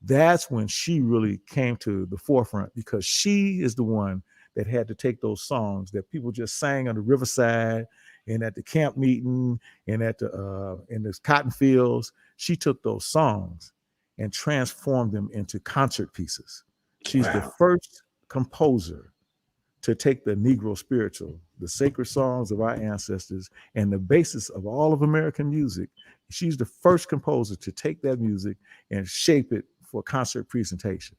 that's when she really came to the forefront, because she is the one that had to take those songs that people just sang on the riverside and at the camp meeting and at in the cotton fields. She took those songs and transformed them into concert pieces. She's the first composer to take the Negro spiritual, the sacred songs of our ancestors, and the basis of all of American music. She's the first composer to take that music and shape it for concert presentation.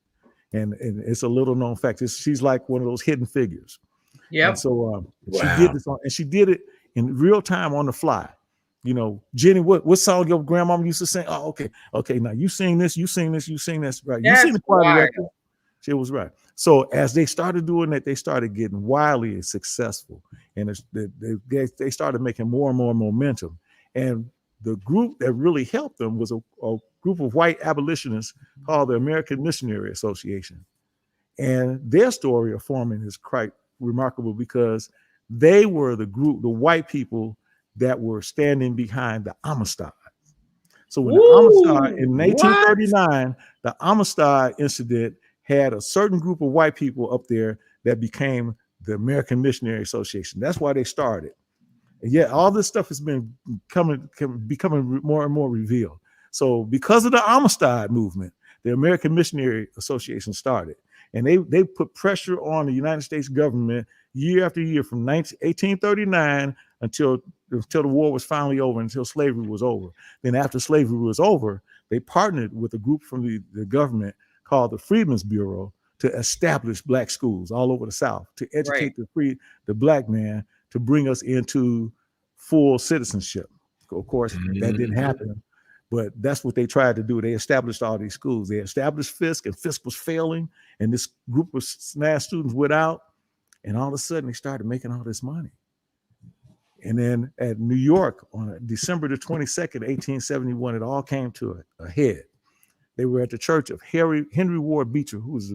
And it's a little known fact. She's like one of those hidden figures. Yeah. So she did this and she did it in real time on the fly. Jenny, what song your grandmama used to sing? Oh, okay. Now you sing this, you sing this, you sing this. Right. You sing the choir record. She was right. So as they started doing that, they started getting wildly successful, and they started making more and more momentum. And the group that really helped them was a group of white abolitionists called the American Missionary Association. And their story of forming is quite remarkable because they were the white people that were standing behind the Amistad. So when the Amistad in 1839, the Amistad incident had a certain group of white people up there that became the American Missionary Association. That's why they started. And yet all this stuff has been becoming more and more revealed. So because of the Amistad movement, the American Missionary Association started. And they put pressure on the United States government year after year from 1839 until the war was finally over, until slavery was over. Then after slavery was over, they partnered with a group from the government called the Freedmen's Bureau to establish black schools all over the South, to educate the black man, to bring us into full citizenship. Of course, that didn't happen, but that's what they tried to do. They established all these schools. They established Fisk, and Fisk was failing, and this group of SNAS students went out, and all of a sudden they started making all this money. And then at New York on December the 22nd, 1871, it all came to a head. They were at the church of Henry Ward Beecher, who was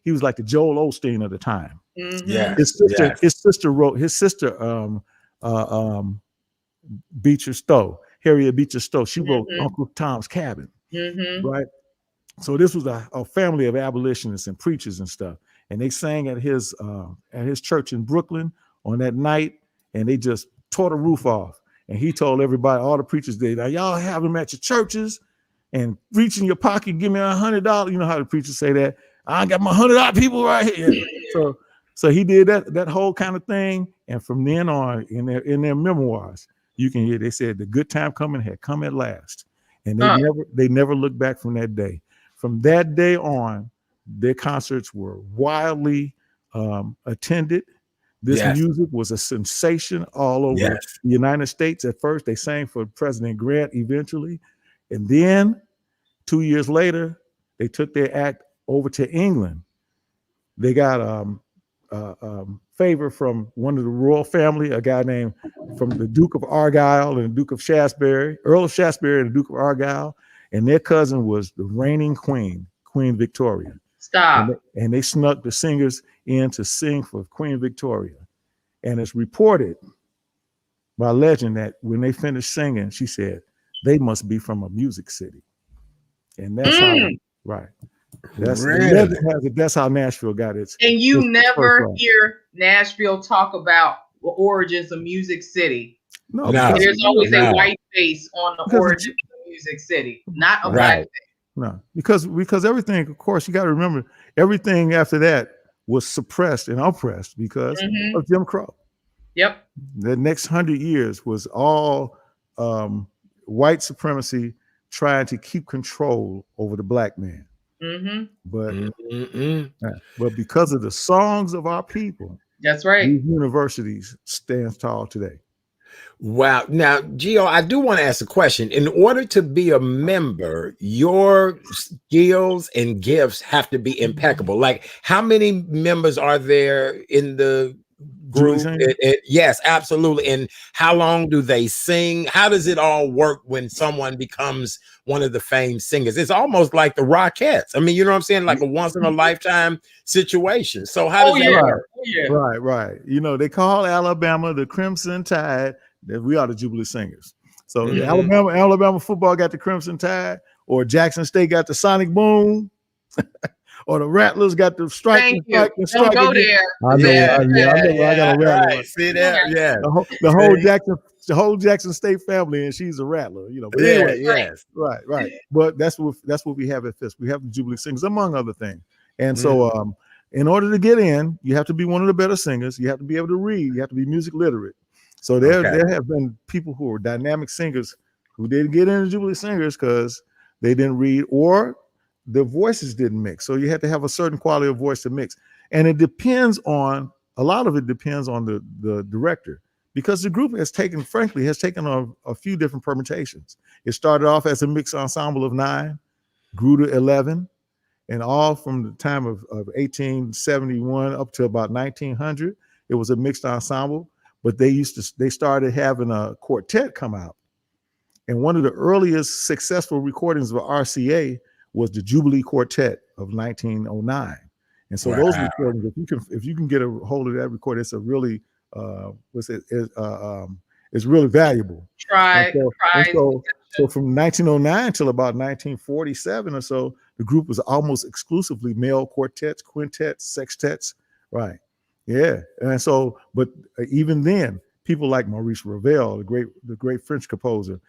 he was like the Joel Osteen of the time. Mm-hmm. Yeah. His sister wrote, Beecher Stowe, Harriet Beecher Stowe, she wrote Uncle Tom's Cabin. Mm-hmm. Right. So this was a family of abolitionists and preachers and stuff. And they sang at his church in Brooklyn on that night, and they just tore the roof off. And he told everybody, all the preachers did, y'all have them at your churches and reach in your pocket, give me $100. You know how the preachers say that. I got my $100 people right here. So he did that whole kind of thing. And from then on, in their memoirs, you can hear they said the good time coming had come at last. And they never looked back from that day. From that day on, their concerts were wildly attended. This music was a sensation all over the United States. At first, they sang for President Grant eventually. And then 2 years later, they took their act over to England. They got favor from one of the royal family, a guy named from the Duke of Argyll and the Duke of Shaftesbury, Earl of Shaftesbury and the Duke of Argyll. And their cousin was the reigning queen, Queen Victoria. Stop. And they snuck the singers in to sing for Queen Victoria. And it's reported by legend that when they finished singing, she said, they must be from a music city. And that's how, right. That's how Nashville got its. And you never hear Nashville talk about the origins of Music City. No. There's always a white face on the origins of Music City, not a black face. No, because everything, of course, you got to remember, everything after that was suppressed and oppressed because of Jim Crow. Yep. The next 100 years was all white supremacy trying to keep control over the black man. But because of the songs of our people, that's right, these universities stand tall today. Wow. Now, Geo, I do want to ask a question. In order to be a member, your skills and gifts have to be impeccable. Like, how many members are there in the group? Yes, absolutely. And how long do they sing? How does it all work when someone becomes one of the famed singers? It's almost like the Rockettes. I mean, you know what I'm saying? Like a once in a lifetime situation. So how does that work? Right. You know, they call Alabama the Crimson Tide. We are the Jubilee Singers. So Alabama football got the Crimson Tide, or Jackson State got the Sonic Boom. Or the Rattlers got the strike. Don't go there. I know. I got a Rattler. Right. See that? Yeah. The whole Jackson State family, and she's a Rattler. You know. But anyway, yes. Right. But that's what we have at Fisk. We have the Jubilee Singers, among other things. And so, in order to get in, you have to be one of the better singers. You have to be able to read. You have to be music literate. So there have been people who were dynamic singers who didn't get into Jubilee Singers because they didn't read or their voices didn't mix. So you had to have a certain quality of voice to mix. And a lot of it depends on the director, because the group has taken on a few different permutations. It started off as a mixed ensemble of 9, grew to 11, and all from the time of 1871 up to about 1900, it was a mixed ensemble. But they started having a quartet come out. And one of the earliest successful recordings of RCA was the Jubilee Quartet of 1909. And so those recordings, if you can get a hold of that record, it's a really it's really valuable. So from 1909 till about 1947 or so, the group was almost exclusively male quartets, quintets, sextets, right? Yeah, and so, but even then, people like Maurice Ravel, the great French composer,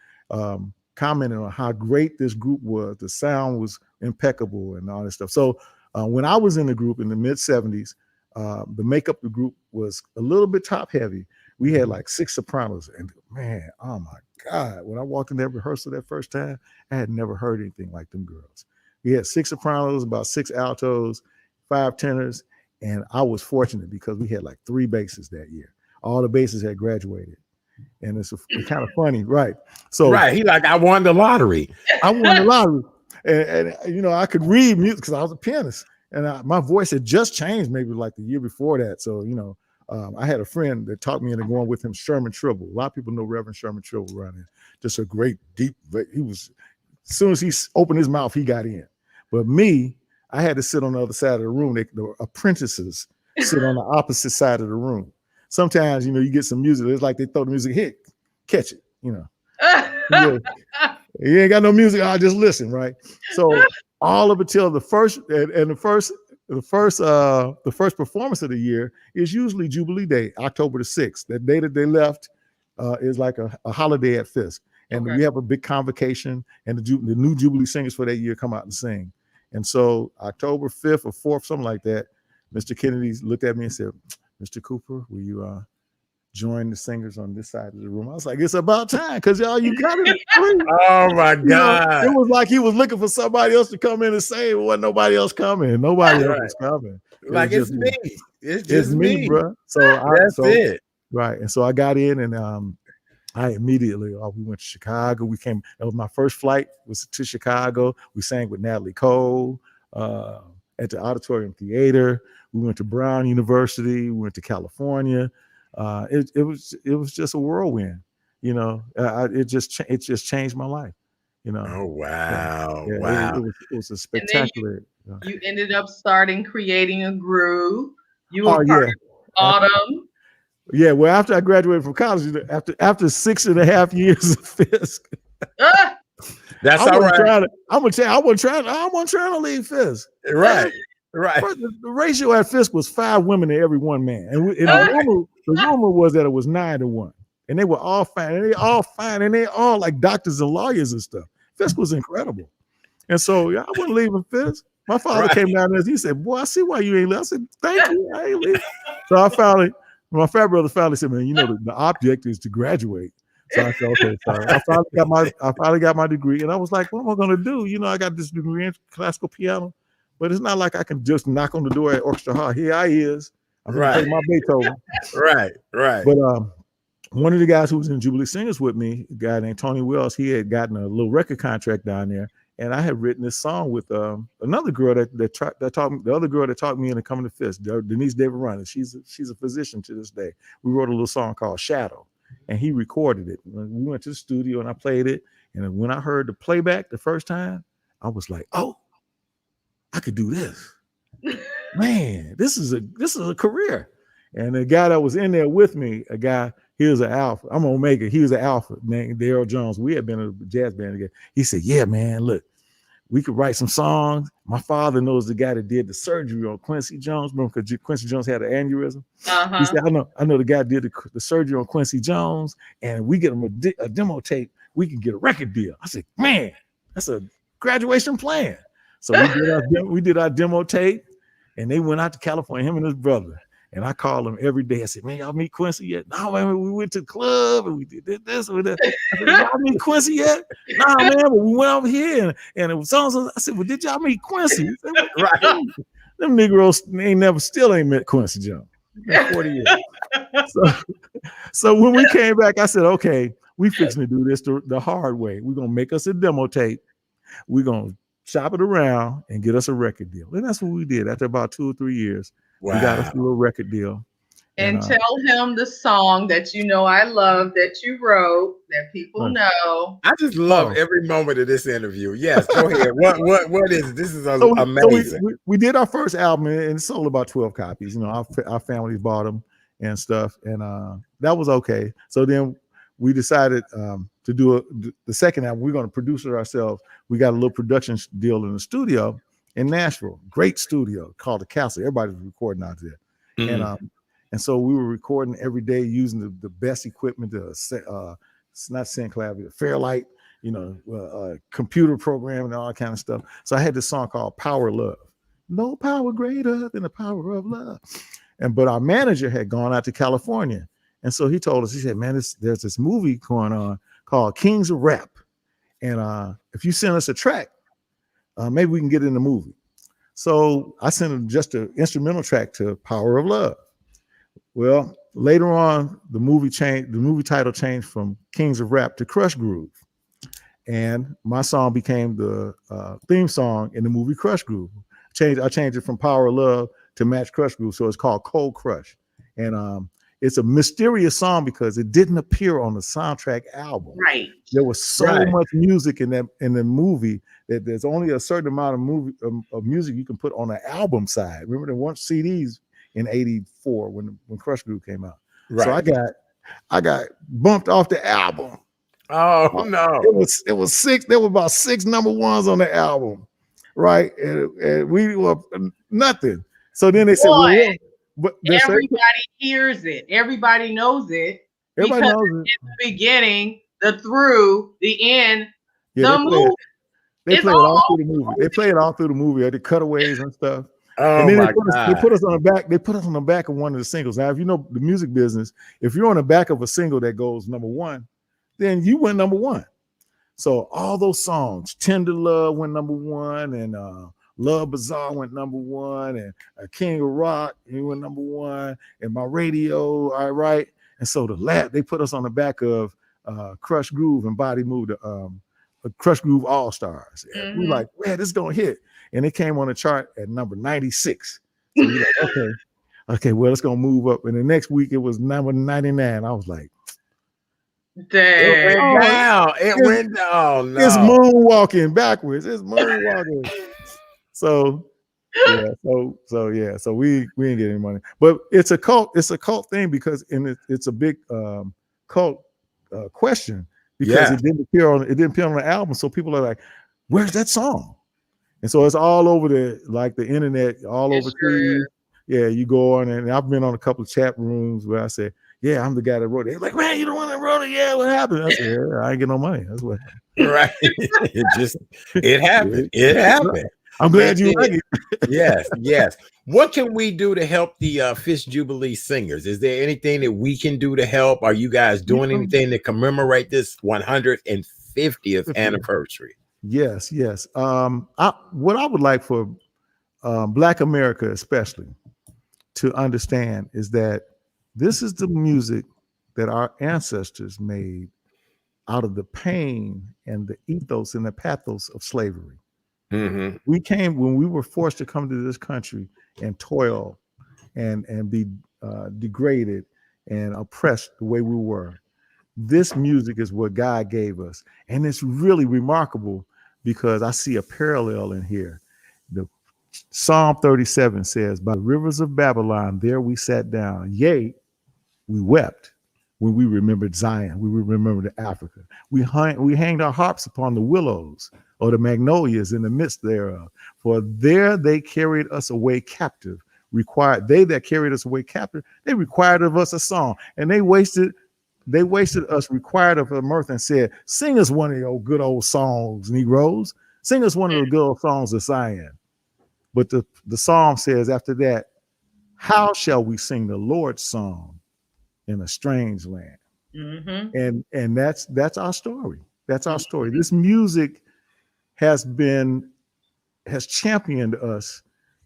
commented on how great this group was. The sound was impeccable and all this stuff. So when I was in the group in the mid 70s, the makeup of the group was a little bit top heavy. We had like 6 sopranos, and man, oh my God, when I walked in that rehearsal that first time, I had never heard anything like them girls. We had 6 sopranos, about 6 altos, 5 tenors. And I was fortunate because we had like 3 basses that year. All the basses had graduated. And it's kind of funny, right? So he like, I won the lottery. I won the lottery. And you know, I could read music because I was a pianist. And my voice had just changed maybe like the year before that. So, you know, I had a friend that talked me into going with him, Sherman Tribble. A lot of people know Reverend Sherman Tribble around here. Just a great, deep, he was, as soon as he opened his mouth, he got in. But me, I had to sit on the other side of the room. The apprentices sit on the opposite side of the room. Sometimes, you know, you get some music. It's like they throw the music, hit, catch it, you know. You ain't got no music. I'll just listen, right? So all of it till the first performance of the year is usually Jubilee Day, October the 6th. That day that they left is like a holiday at Fisk. And we have a big convocation, and the new Jubilee singers for that year come out and sing. And so October 5th or 4th, something like that, Mr. Kennedy looked at me and said, Mr. Cooper, will you join the singers on this side of the room. I was like, it's about time, because y'all, you got it. Oh my God. It was like he was looking for somebody else to come in and say, well, wasn't nobody else coming. Nobody else was coming. Like, it's me. It's just me, bro. So that's it. Right. And so I got in, and I immediately, we went to Chicago. That was my first flight, was to Chicago. We sang with Natalie Cole at the Auditorium Theater. We went to Brown University. We went to California. It was just a whirlwind, it just changed my life, Oh, wow. Yeah, wow. It was a spectacular. You ended up creating a groove. You were part of Autumn. Yeah, well, after I graduated from college, after 6.5 years of Fisk, that's all right. I wasn't trying to leave Fisk. Right. The ratio at Fisk was 5 women to every 1 man, and the rumor was that it was 9 to 1, and they were all fine, and they all like doctors and lawyers and stuff. Fisk was incredible, and so I wasn't leaving Fisk. My father came down there and he said, "Boy, I see why you ain't leaving." I said, "Thank you, I ain't leaving." So my fat brother finally said, "Man, the object is to graduate." So I said, "Okay." So I finally got my degree, and I was like, "What am I going to do? I got this degree in classical piano, but it's not like I can just knock on the door at Orchestra Hall. Here I is. I'm going to play my Beethoven." Right. But one of the guys who was in Jubilee Singers with me, a guy named Tony Wells, he had gotten a little record contract down there. And I had written this song with another girl that taught me, the other girl that taught me into coming to Fisk, Denise David Runner. She's a physician to this day. We wrote a little song called Shadow, and he recorded it. We went to the studio and I played it. And when I heard the playback the first time, I was like, "Oh, I could do this. Man, this is a career." And the guy that was in there with me, he was an alpha. I'm gonna make it. He was an alpha named Daryl Jones. We had been in a jazz band together. He said, "Yeah, man, look, we could write some songs. My father knows the guy that did the surgery on Quincy Jones. Remember, because Quincy Jones had an aneurysm." He said, I know the guy did the surgery on Quincy Jones, and we get him a demo tape. We can get a record deal." I said, "Man, that's a graduation plan." So we did our demo tape, and they went out to California, him and his brother. And I called him every day. I said, "Man, y'all meet Quincy yet?" "No, man, we went to the club and we did this and that." I said, "Y'all meet Quincy yet?" "No, man, but we went over here and it was so." I said, "Well, did y'all meet Quincy?" Said, "Right." Them Negroes still ain't met Quincy Jones. 40 years. So when we came back, I said, "Okay, we fixing to do this the hard way. We're gonna make us a demo tape. We're gonna shop it around and get us a record deal." And that's what we did. After about 2 or 3 years. Wow. We got us a little record deal. And tell him the song that I love that you wrote, that people know. I just love every moment of this interview. Yes, go ahead. What is it? This is amazing. So we did our first album and it sold about 12 copies. Our families bought them and stuff, and that was okay. So then we decided to do the second album. We're going to produce it ourselves. We got a little production deal in the studio in Nashville, great studio called the Castle. Everybody's recording out there, and so we were recording every day using the best equipment. It's not Synclavier, Fairlight, computer program and all that kind of stuff. So I had this song called "Power Love." No power greater than the power of love. But our manager had gone out to California, and so he told us. He said, "Man, there's this movie going on called Kings of Rap, and if you send us a track, maybe we can get it in the movie." So I sent him just an instrumental track to "Power of Love." Well, later on, the movie title changed from Kings of Rap to Crush Groove. And my song became the theme song in the movie Crush Groove. I changed it from Power of Love to match Crush Groove. So it's called Cold Crush. And it's a mysterious song because it didn't appear on the soundtrack album. Right. There was so much music in the movie that there's only a certain amount of music you can put on the album side. Remember, there weren't CDs in '84 when Crush Groove came out. Right. So I got bumped off the album. Oh no! It was 6. There were about 6 number ones on the album, right? And we were nothing. So then they said, "Well, but everybody hears it. Everybody knows it. Everybody knows it. It's the beginning, the through, the end, the movie. They play it all through the movie. They play it all through the movie, the cutaways and stuff. Oh, and then my they put us on the back. They put us on the back of one of the singles. Now, if you know the music business, if you're on the back of a single that goes number one, then you went number one. So all those songs, Tender Love went number one, and Love Bazaar went number one, and King of Rock, he went number one, and My Radio, all right. And so they put us on the back of Crush Groove and Body Move, Crush Groove All Stars. Mm-hmm. We're like, man, this is gonna hit. And it came on the chart at number 96. So we're like, okay, well, it's gonna move up. And the next week it was number 99. I was like, dang. It went down. It went down. No. It's moonwalking backwards. It's moonwalking. So we ain't getting any money. But it's a cult thing because it's a big cult question because it didn't appear on the album. So people are like, where's that song? And so it's all over the internet, all over Twitter. Yeah, you go on, and I've been on a couple of chat rooms where I said, yeah, I'm the guy that wrote it. They're like, man, you the one that wrote it? Yeah, what happened? I said, yeah, I ain't get no money. That's what happened. Right. It happened. It happened. I'm glad you like it. Yes. What can we do to help the Fisk Jubilee singers? Is there anything that we can do to help? Are you guys doing anything to commemorate this 150th anniversary? Yes. What I would like for Black America especially to understand is that this is the music that our ancestors made out of the pain and the ethos and the pathos of slavery. Mm-hmm. When we were forced to come to this country and toil and be degraded and oppressed the way we were. This music is what God gave us. And it's really remarkable because I see a parallel in here. The Psalm 37 says, by the rivers of Babylon, there we sat down. Yea, we wept when we remembered Zion. We remembered Africa. We hanged our harps upon the willows or the magnolias in the midst thereof. For there they carried us away captive. They that carried us away captive, they required of us a song. And they wasted us, required of mirth, and said, sing us one of your good old songs, Negroes. Sing us one of the good old songs of Zion. But the psalm says after that, how shall we sing the Lord's song in a strange land? Mm-hmm. And that's our story. That's our story. This music has championed us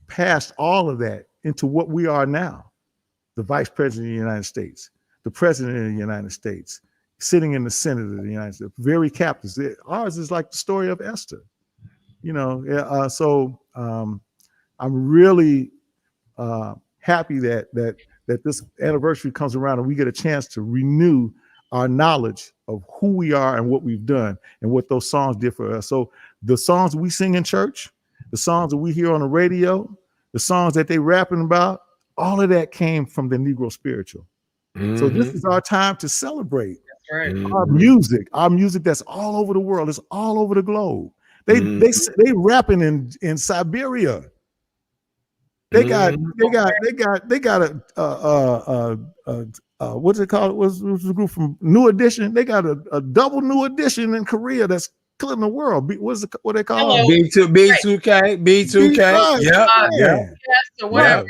past all of that into what we are now. The Vice President of the United States, the President of the United States, sitting in the Senate of the United States, very captives. Ours is like the story of Esther, so I'm really happy that this anniversary comes around and we get a chance to renew our knowledge of who we are and what we've done and what those songs did for us. So the songs we sing in church, the songs that we hear on the radio, the songs that they rapping about, all of that came from the Negro spiritual. Mm-hmm. So this is our time to celebrate. That's right. Mm-hmm. Our music that's all over the world. It's all over the globe. They rapping in Siberia. They got a what's it called? What's the group from New Edition? They got a double New Edition in Korea that's killing the world. What they call B2K. Yeah. So whatever.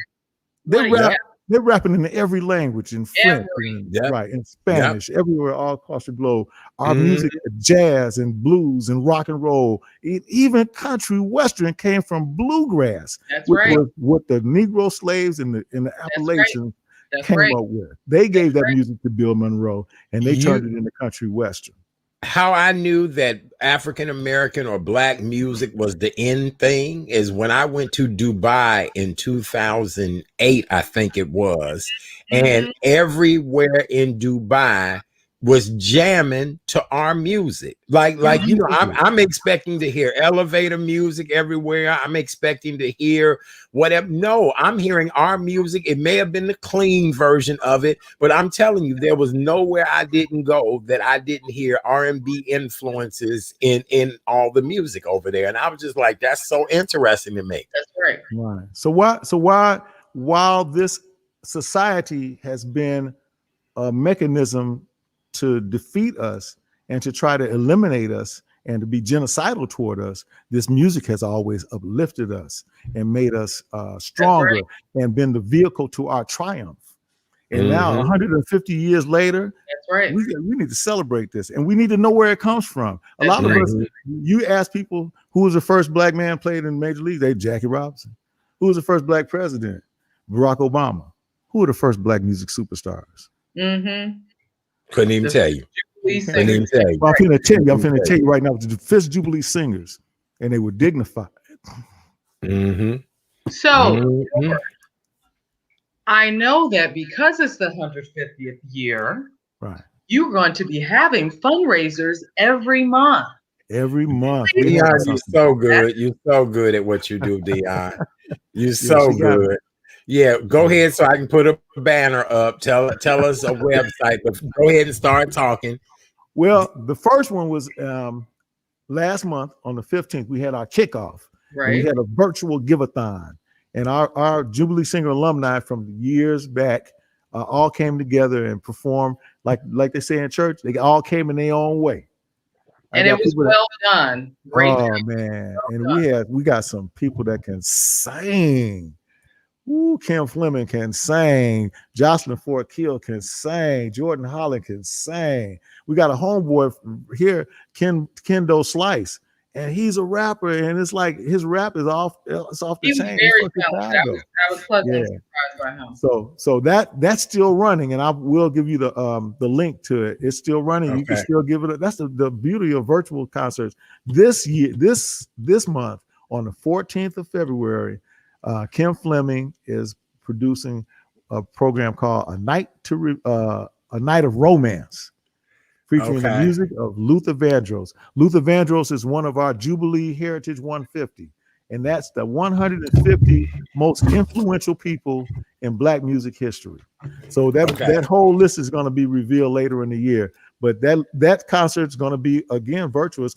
They're rapping in every language, in French, in Spanish, everywhere, all across the globe. Our music, jazz and blues and rock and roll, even country western came from bluegrass. That's right. What the Negro slaves in the Appalachians came up with. They gave that music to Bill Monroe, and they turned it into country western. How I knew that African American or Black music was the end thing is when I went to Dubai in 2008, I think it was, and everywhere in Dubai was jamming to our music. I'm expecting to hear elevator music everywhere. I'm expecting to hear whatever. No, I'm hearing our music. It may have been the clean version of it, but I'm telling you, there was nowhere I didn't go that I didn't hear R&B influences in all the music over there. And I was just like, that's so interesting to me. That's right. Right. So why while this society has been a mechanism to defeat us and to try to eliminate us and to be genocidal toward us, this music has always uplifted us and made us stronger and been the vehicle to our triumph. And now 150 years later, we need to celebrate this, and we need to know where it comes from. A lot of us, you ask people who was the first black man played in Major League, they Jackie Robinson. Who was the first black president? Barack Obama. Who were the first black music superstars? Couldn't even tell you. Couldn't even tell you. Well, I'm finna tell you right now, the Fisk Jubilee singers, and they were dignified. So I know that because it's the 150th year, you're going to be having fundraisers every month. Every month. Dion, you're so good. You're so good at what you do, Dion. You're so good. Yeah, go ahead so I can put a banner up. Tell us a website, but go ahead and start talking. Well, the first one was last month on the 15th. We had our kickoff. We had a virtual give-a-thon. And our Jubilee Singer alumni from years back all came together and performed like they say in church. They all came in their own way. And it was well done. Great. Oh man. And we got some people that can sing. Ooh, Kim Fleming can sing. Jocelyn Fort Kill can sing. Holland can sing. We got a homeboy here, Kendo Slice. And he's a rapper, and it's like his rap is off the chain. Very talented. I was pleasantly surprised by him. So that's still running, and I will give you the link to it. It's still running. You can still give it. That's the beauty of virtual concerts. This year, this month on the 14th of February, Kim Fleming is producing a program called A Night of Romance, featuring the music of Luther Vandross. Luther Vandross is one of our Jubilee Heritage 150, and that's the 150 most influential people in Black music history. So that whole list is going to be revealed later in the year. But that concert is going to be, again, virtual. It's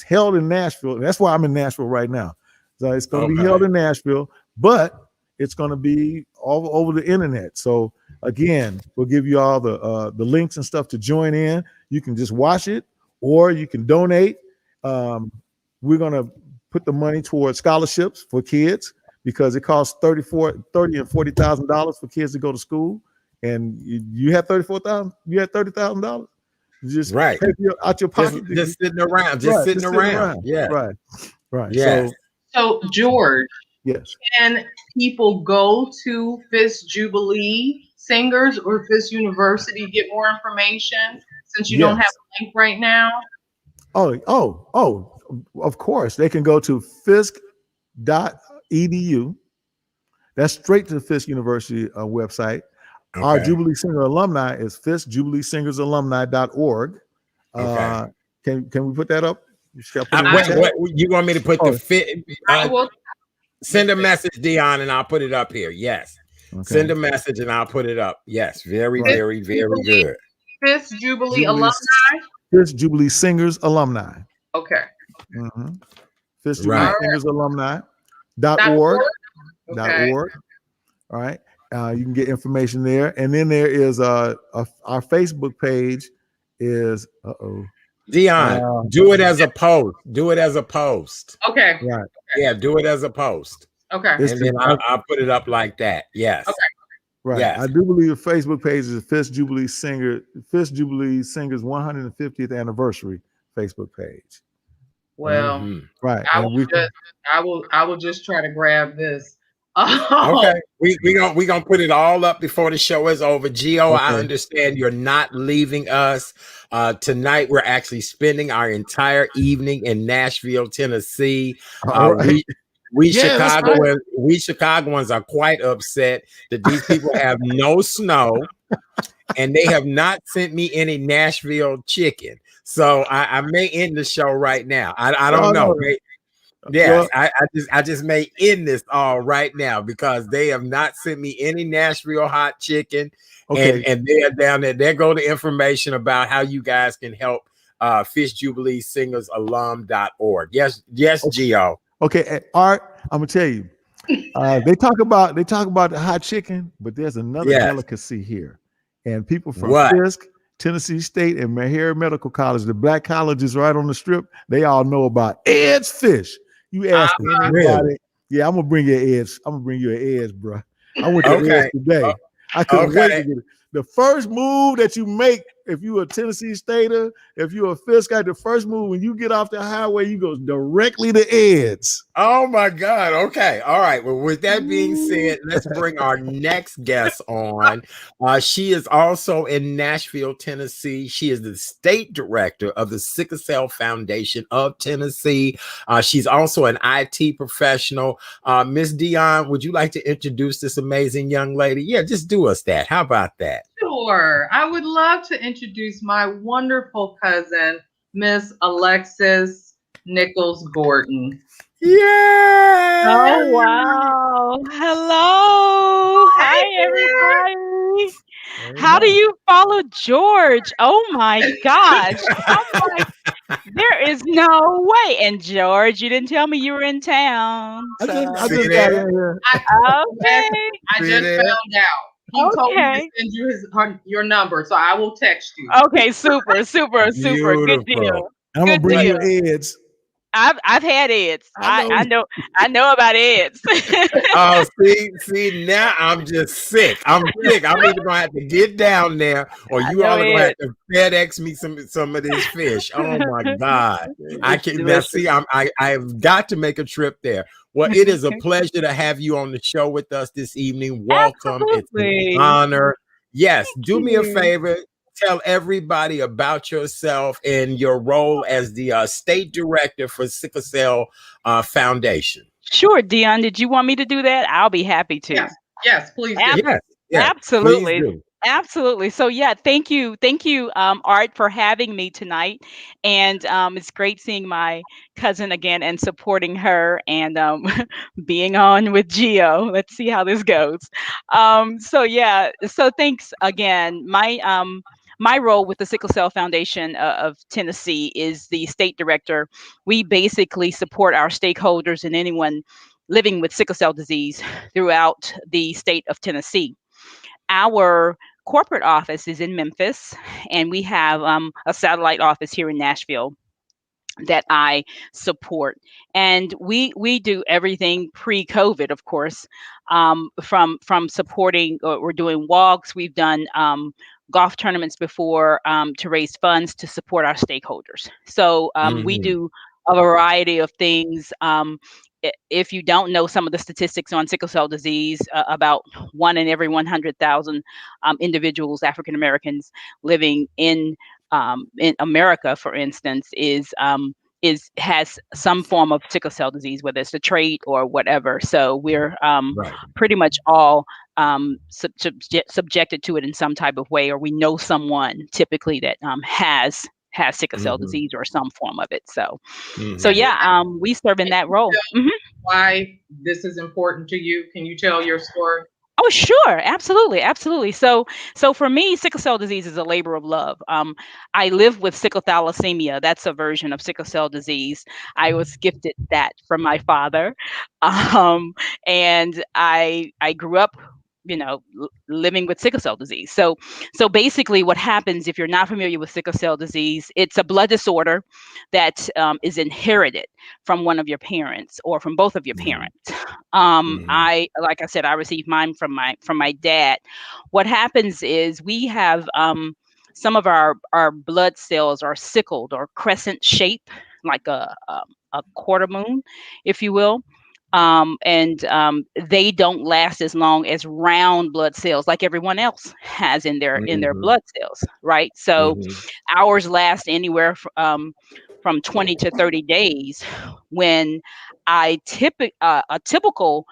held in Nashville. That's why I'm in Nashville right now. So it's going to be held in Nashville, but it's going to be all over the internet. So again, we'll give you all the links and stuff to join in. You can just watch it, or you can donate. We're going to put the money towards scholarships for kids because it costs $30,000 and $40,000 for kids to go to school. And you have $34,000. You have $30,000. Just pay out your pocket. Just sitting around. Sitting around. Yeah. Right. Yeah. So George. Yes. Can people go to Fisk Jubilee Singers or Fisk University to get more information since you don't have a link right now? Oh, of course. They can go to fisk.edu. That's straight to the Fisk University website. Our Jubilee Singer alumni is fiskjubileesingersalumni.org. Can we put that up? What you want me to put the fit? Send a message, Dion, and I'll put it up here. Yes. Send a message and I'll put it up. Yes. Very, very, very good. Fisk Jubilee alumni? Fisk Jubilee Singers alumni. Okay. Fisk Jubilee Singers alumni.org. .org. All right. You can get information there. And then there is our Facebook page is Dion, do it as a post. Do it as a post. Okay. Right. Yeah, do it as a post. Okay. And then I'll put it up like that. Yes. Okay. Right. Yes. I do believe the Facebook page is Fisk Jubilee Singers 150th anniversary Facebook page. Well, right. I will just try to grab this. Okay, we gonna put it all up before the show is over. Geo, I understand you're not leaving us tonight. We're actually spending our entire evening in Nashville, Tennessee. We Chicagoans are quite upset that these people have no snow, and they have not sent me any Nashville chicken. So I may end the show right now. I don't know. Yes, I just may end this all right now because they have not sent me any Nashville hot chicken. And they're down there. There go the information about how you guys can help Fisk Jubilee Singers alum.org. Yes, Geo. Okay, Art, I'm gonna tell you. They talk about the hot chicken, but there's another delicacy here. And people from Fisk Tennessee State and Meharry Medical College, the black colleges right on the strip, they all know about Ed's Fish. You ask anybody. Yeah, I'm gonna bring you Ed's. I'm gonna bring you an Ed's, bro. I went to Ed's today. I couldn't wait to get it. The first move that you make, if you're a Tennessee Stater, if you're a Fisk guy, the first move when you get off the highway, you go directly to Ed's. Oh my God. Okay. All right. Well, with that being said, let's bring our next guest on. She is also in Nashville, Tennessee. She is the state director of the Sickle Cell Foundation of Tennessee. She's also an IT professional. Miss Dion, would you like to introduce this amazing young lady? Yeah, just do us that. How about that? Sure. I would love to introduce my wonderful cousin, Miss Alexis Gorden. Yeah. Oh, wow. Hello. Hi, everybody. How do you follow George? Oh, my gosh. There is no way. And George, you didn't tell me you were in town. So. I just got in here. Okay. I just found out. He told me to send you your number, so I will text you. Okay, super. Good deal. I'm gonna bring you Ed's. I've had Ed's. I know about Ed's. Oh, see, now I'm just sick. I'm sick. I'm either gonna have to get down there, or you all are gonna have to FedEx me some of this fish. Oh my God, I can't. Now, see, I've got to make a trip there. Well, it is a pleasure to have you on the show with us this evening. Welcome. Absolutely. It's an honor. Yes, do me a favor. Tell everybody about yourself and your role as the state director for Sickle Cell Foundation. Sure, Dion. Did you want me to do that? I'll be happy to. Yes, please. Yes, absolutely. Please do. Absolutely. So yeah, thank you, Art, for having me tonight. And it's great seeing my cousin again and supporting her and being on with Geo. Let's see how this goes. So thanks again. My role with the Sickle Cell Foundation of Tennessee is the state director. We basically support our stakeholders and anyone living with sickle cell disease throughout the state of Tennessee. Our corporate office is in Memphis, and we have a satellite office here in Nashville that I support. And we do everything pre-COVID, of course, from supporting. We're doing walks. We've done golf tournaments before to raise funds to support our stakeholders. So we do a variety of things. If you don't know some of the statistics on sickle cell disease, about 1 in every 100,000 individuals, African Americans living in America, for instance, has some form of sickle cell disease, whether it's a trait or whatever. So we're pretty much all subjected to it in some type of way, or we know someone typically that has sickle cell disease or some form of it. So we serve in that role. Why this is important to you? Can you tell your story? Oh, sure. Absolutely. So for me, sickle cell disease is a labor of love. I live with sickle thalassemia. That's a version of sickle cell disease. I was gifted that from my father. And I grew up, living with sickle cell disease. So basically what happens, if you're not familiar with sickle cell disease, it's a blood disorder that is inherited from one of your parents or from both of your parents. Like I said, I received mine from my dad. What happens is we have some of our blood cells are sickled or crescent shape, like a quarter moon, if you will. They don't last as long as round blood cells like everyone else has in their blood cells, right? So ours last anywhere from 20 to 30 days. When a typical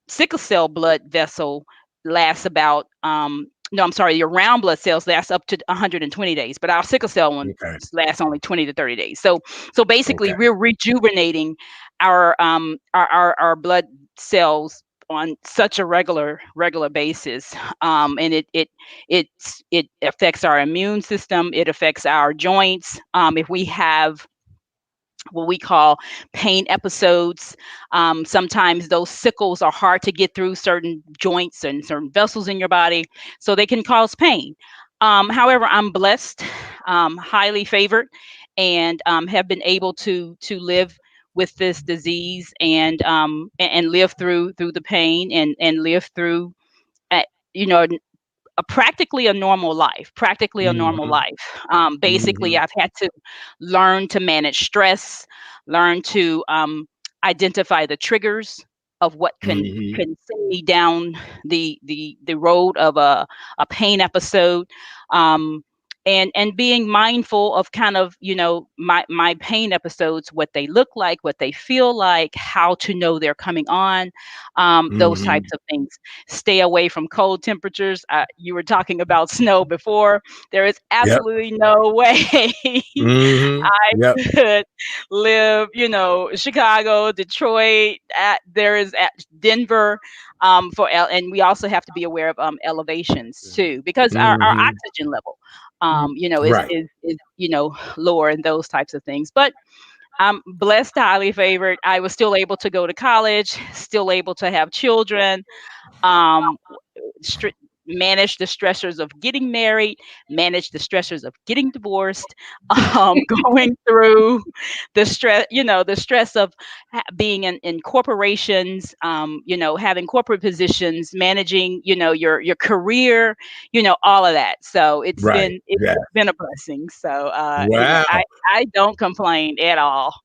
sickle cell blood vessel lasts about your round blood cells last up to 120 days, but our sickle cell one lasts only 20 to 30 days. So basically we're rejuvenating our blood cells on such a regular basis, and it affects our immune system. It affects our joints. If we have what we call pain episodes, sometimes those sickles are hard to get through certain joints and certain vessels in your body, so they can cause pain. However, I'm blessed, highly favored, and have been able to live with this disease and live through the pain and live through, uh, you know, practically a normal life. Practically a normal life. Basically, I've had to learn to manage stress, learn to identify the triggers of what can send me down the road of a pain episode. Um, and being mindful of kind of, my pain episodes, what they look like, what they feel like, how to know they're coming on, those types of things. Stay away from cold temperatures. You were talking about snow before. There is absolutely no way I could live, Chicago, Detroit. There is at Denver, and we also have to be aware of elevations too, because our oxygen level, is lower, and those types of things. But I'm blessed, highly favored. I was still able to go to college, still able to have children, um, manage the stressors of getting married, manage the stressors of getting divorced, going through the stress of being in corporations, having corporate positions, managing, your career, all of that. So it's been a blessing. So Wow. I don't complain at all.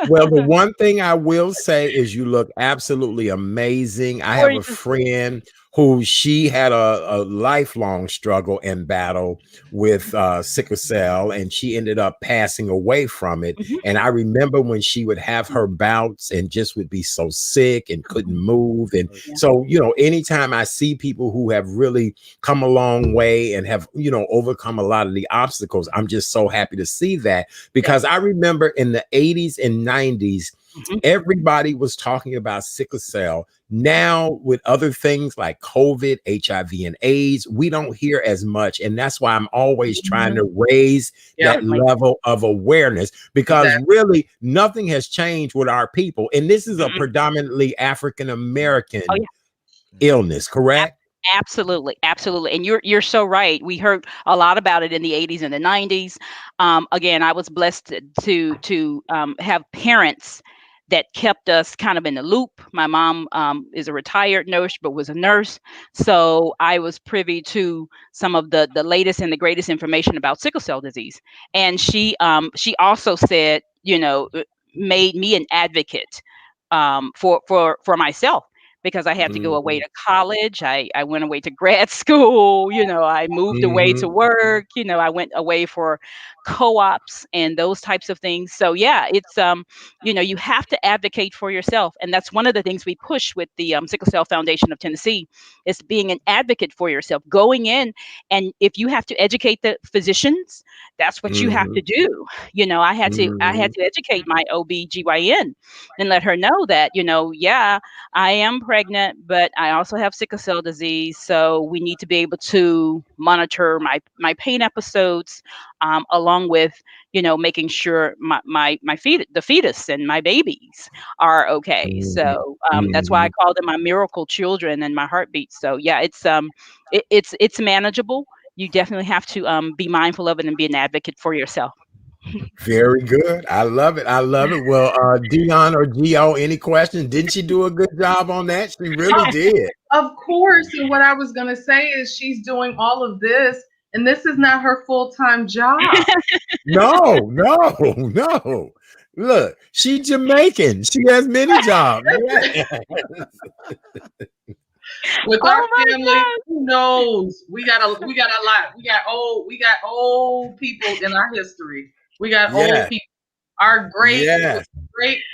Well, the one thing I will say is you look absolutely amazing. I have a friend who she had a lifelong struggle and battle with sickle cell, and she ended up passing away from it. And I remember when she would have her bouts and just would be so sick and couldn't move. And so, anytime I see people who have really come a long way and have, overcome a lot of the obstacles, I'm just so happy to see that, because I remember in the 80s and 90s, everybody was talking about sickle cell. Now, with other things like COVID, HIV, and AIDS, we don't hear as much. And that's why I'm always trying to raise that level of awareness, because really nothing has changed with our people. And this is a predominantly African-American illness, correct? Absolutely. And you're so right. We heard a lot about it in the 80s and the 90s. Again, I was blessed to have parents that kept us kind of in the loop. My mom is a retired nurse, but was a nurse. So I was privy to some of the latest and the greatest information about sickle cell disease. And she also said, made me an advocate for myself, because I had to go away to college. I went away to grad school. I moved away to work. I went away for co-ops and those types of things. So yeah, it's you have to advocate for yourself, and that's one of the things we push with the Sickle Cell Foundation of Tennessee, is being an advocate for yourself, going in, and if you have to educate the physicians, that's what you have to do. I had to educate my OB/GYN and let her know that, I am pregnant, but I also have sickle cell disease. So we need to be able to monitor my pain episodes, along with, making sure the fetus and my babies are okay. So that's why I call them my miracle children and my heartbeat. So yeah, it's manageable. You definitely have to be mindful of it and be an advocate for yourself. Very good. I love it. Well, Dion or Geo, any questions? Didn't she do a good job on that? She really did. Of course. And what I was going to say is she's doing all of this, and this is not her full-time job. No. Look, she's Jamaican. She has many jobs. With our family, who knows? We got a lot. We got old people in our history. We got old people. Our great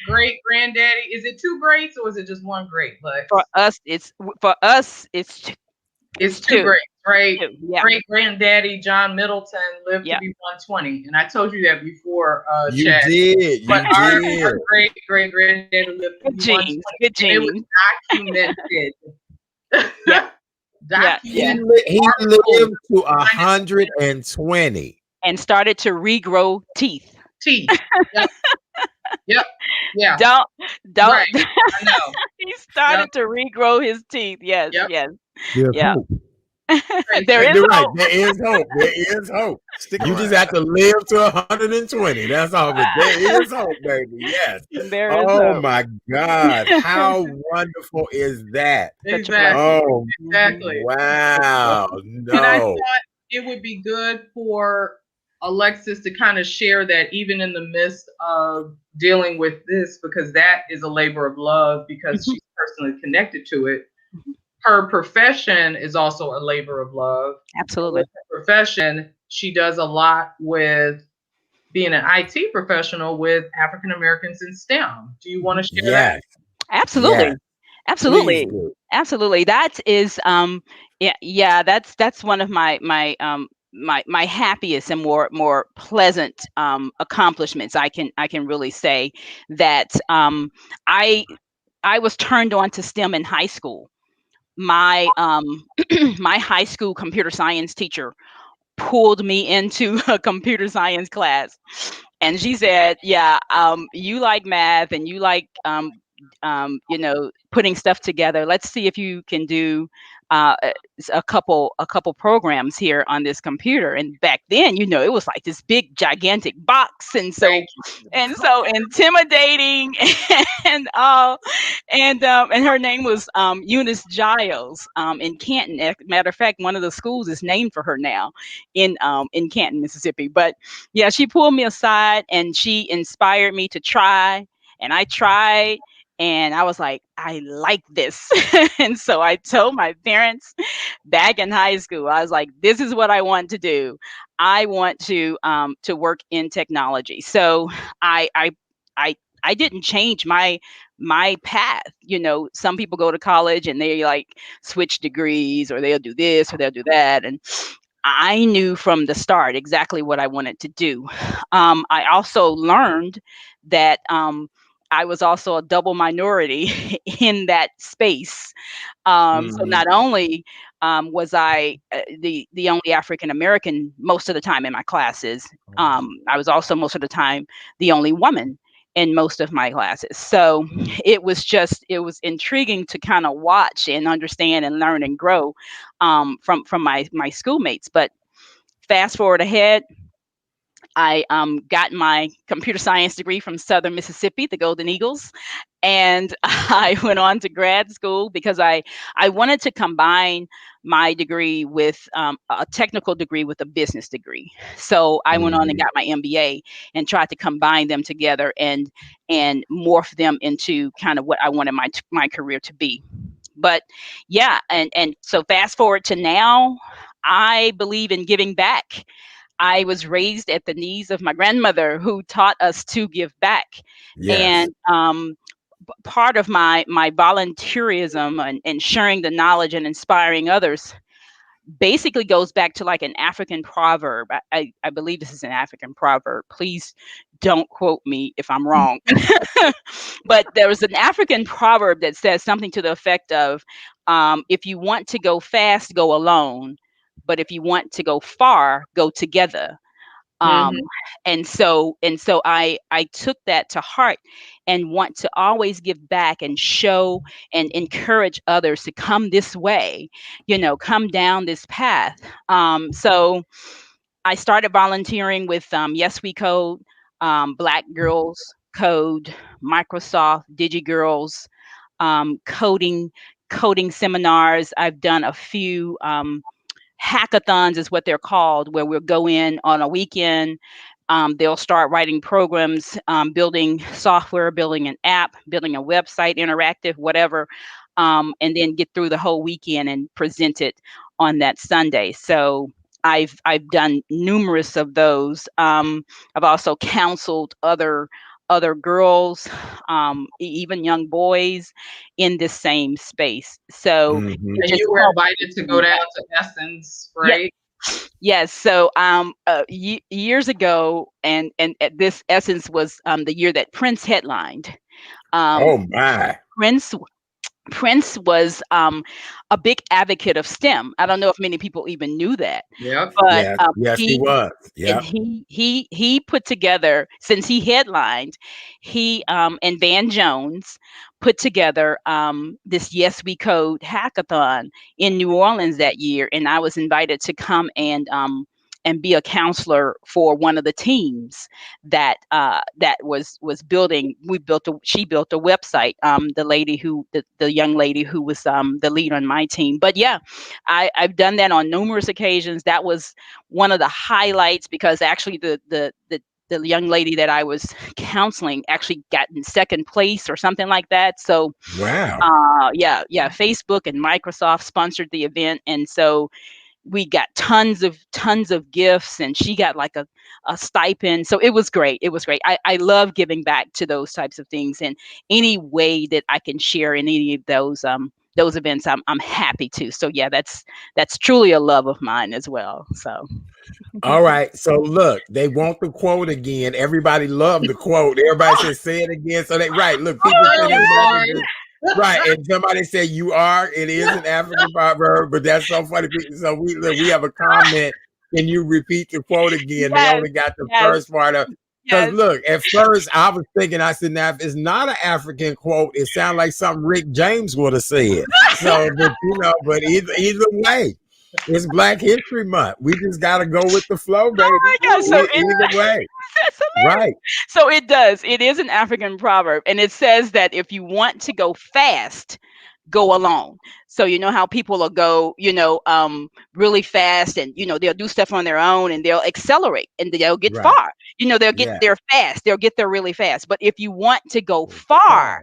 granddaddy. Is it two greats or is it just one great? But for us, it's two greats, right? Yeah. Great granddaddy John Middleton lived to be 120, and I told you that before. You did. But our great granddaddy lived to be 120. Good genes. It was documented. He lived to 120 and started to regrow teeth. Yep. Yeah. Don't. Right. I know. He started to regrow his teeth. Yes. Yeah. There is hope. There is hope. There is hope. You just have to live to 120. That's all. But there is hope, baby. Yes. There is hope. My God. How wonderful is that? Exactly. Oh, exactly. Wow. No. And I thought it would be good for Alexis to kind of share that even in the midst of dealing with this, because that is a labor of love because she's personally connected to it. Her profession is also a labor of love. Absolutely. With her profession, she does a lot with being an IT professional with African Americans in STEM. Do you want to share that? Absolutely. Yes. Absolutely. Absolutely. That is that's one of my happiest and more pleasant accomplishments. I can really say that I was turned on to STEM in high school. My my high school computer science teacher pulled me into a computer science class, and she said, "Yeah, you like math and you like putting stuff together. Let's see if you can do a couple programs here on this computer." And back then, it was like this big gigantic box, and so intimidating, and and her name was Eunice Giles in Canton. Matter of fact, one of the schools is named for her now in Canton, Mississippi. But yeah, she pulled me aside and she inspired me to try, and I tried. And I was like, I like this. And so I told my parents back in high school, I was like, this is what I want to do. I want to work in technology. So I didn't change my path. Some people go to college and they like switch degrees, or they'll do this or they'll do that. And I knew from the start exactly what I wanted to do. I also learned that I was also a double minority in that space. So not only was I the only African American most of the time in my classes, I was also most of the time the only woman in most of my classes. So it was intriguing to kind of watch and understand and learn and grow from my schoolmates. But fast forward ahead, I got my computer science degree from Southern Mississippi, the Golden Eagles, and I went on to grad school because I wanted to combine my degree with a technical degree with a business degree. So I went on and got my MBA and tried to combine them together and morph them into kind of what I wanted my career to be. But yeah, and so fast forward to now, I believe in giving back. I was raised at the knees of my grandmother, who taught us to give back. Yes. And part of my volunteerism and sharing the knowledge and inspiring others basically goes back to like an African proverb. I believe this is an African proverb. Please don't quote me if I'm wrong. But there was an African proverb that says something to the effect of, if you want to go fast, go alone. But if you want to go far, go together. And so I took that to heart and want to always give back and show and encourage others to come this way, come down this path. So I started volunteering with Yes We Code, Black Girls Code, Microsoft, DigiGirls, coding seminars. I've done a few hackathons is what they're called, where we'll go in on a weekend. They'll start writing programs, building software, building an app, building a website, interactive, whatever, and then get through the whole weekend and present it on that Sunday. So I've done numerous of those. I've also counseled other girls, even young boys in the same space. So you were invited to go down to S.O.S, right? Yes. So years ago, and this S.O.S was the year that Prince headlined. Oh my! Prince Prince was a big advocate of STEM. I don't know if many people even knew that. Yep. But yes, he was. And he put together, since he headlined, he and Van Jones put together this Yes We Code hackathon in New Orleans that year, and I was invited to come and be a counselor for one of the teams that that was building. She built a website. The young lady who was the lead on my team. But yeah, I've done that on numerous occasions. That was one of the highlights, because actually the young lady that I was counseling actually got in second place or something like that. So wow. Yeah, Facebook and Microsoft sponsored the event, and so we got tons of gifts, and she got like a stipend. So it was great. I love giving back to those types of things, and any way that I can share in any of those events, I'm happy to. So yeah, that's truly a love of mine as well. So all right. So look, they want the quote again. Everybody loved the quote. Everybody says say it again. So they look, people send us messages. Right, and somebody said you are. It is an African proverb, but that's so funny. So we have a comment. Can you repeat the quote again? They only got the first part of. Because look, at first I was thinking, I said, now if it's not an African quote, it sounds like something Rick James would have said. So, but either way, it's Black History Month. We just got to go with the flow, baby. Oh my God, so either way. Right. So it does. It is an African proverb, and it says that if you want to go fast, go alone. So you know how people will go, really fast, and they'll do stuff on their own, and they'll accelerate, and they'll get far. They'll get there fast. They'll get there really fast. But if you want to go far,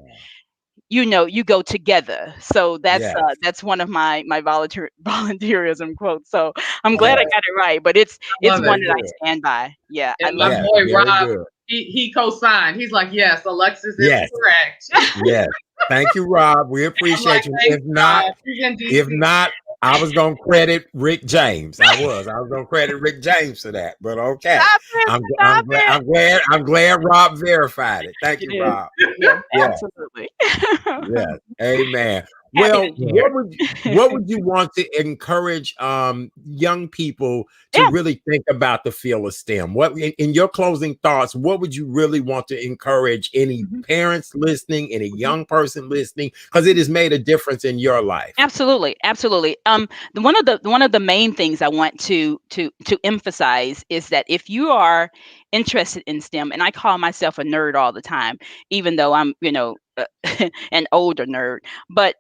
you go together. So that's one of my volunteerism quotes. So I'm glad I got it right, but it's one that I stand by. Yeah, and my boy Rob, he co-signed. He's like, yes, Alexis is correct. Yes, thank you, Rob. We appreciate you. If not, I was gonna credit Rick James. I was gonna credit Rick James for that, but okay. I'm glad Rob verified it. Thank you, Rob. Yeah, absolutely. Yeah, amen. Well, what would you want to encourage young people to really think about the field of STEM? What in your closing thoughts, what would you really want to encourage any parents listening, any young person listening, because it has made a difference in your life? Absolutely. One of the main things I want to emphasize is that if you are interested in STEM, and I call myself a nerd all the time, even though I'm an older nerd, but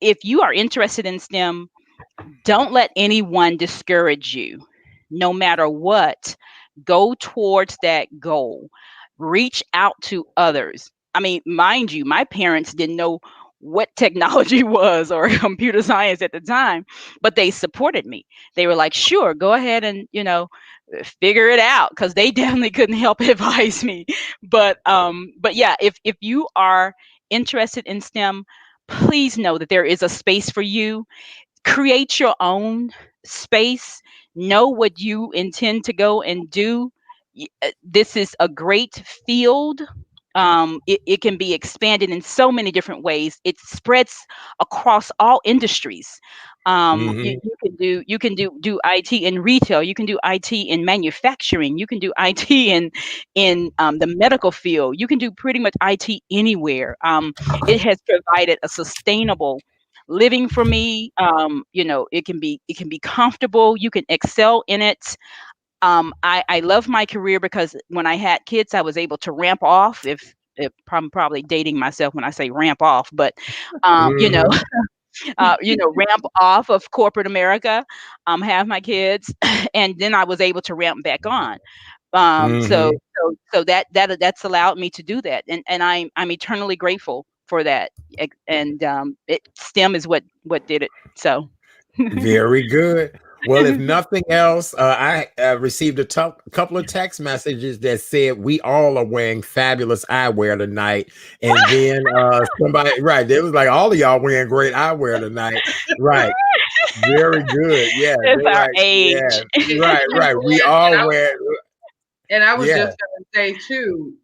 if you are interested in STEM, don't let anyone discourage you. No matter what, go towards that goal. Reach out to others. I mean, mind you, my parents didn't know what technology was or computer science at the time, but they supported me. They were like, sure, go ahead and figure it out, because they definitely couldn't help advise me. But yeah, if you are interested in STEM, please know that there is a space for you. Create your own space. Know what you intend to go and do. This is a great field. It can be expanded in so many different ways. It spreads across all industries. You can do IT in retail. You can do IT in manufacturing. You can do IT in the medical field. You can do pretty much IT anywhere. It has provided a sustainable living for me. It can be comfortable. You can excel in it. I love my career because when I had kids, I was able to ramp off. If I'm probably dating myself when I say ramp off, but ramp off of corporate America, have my kids, and then I was able to ramp back on. So that's allowed me to do that, and I'm eternally grateful for that. And STEM is what did it. So very good. Well, if nothing else, I received a couple of text messages that said we all are wearing fabulous eyewear tonight. And then somebody, right, they was like, all of y'all wearing great eyewear tonight. Right. Very good. Yeah. It's our age. Yeah. Right. We all wear. And I was just going to say too,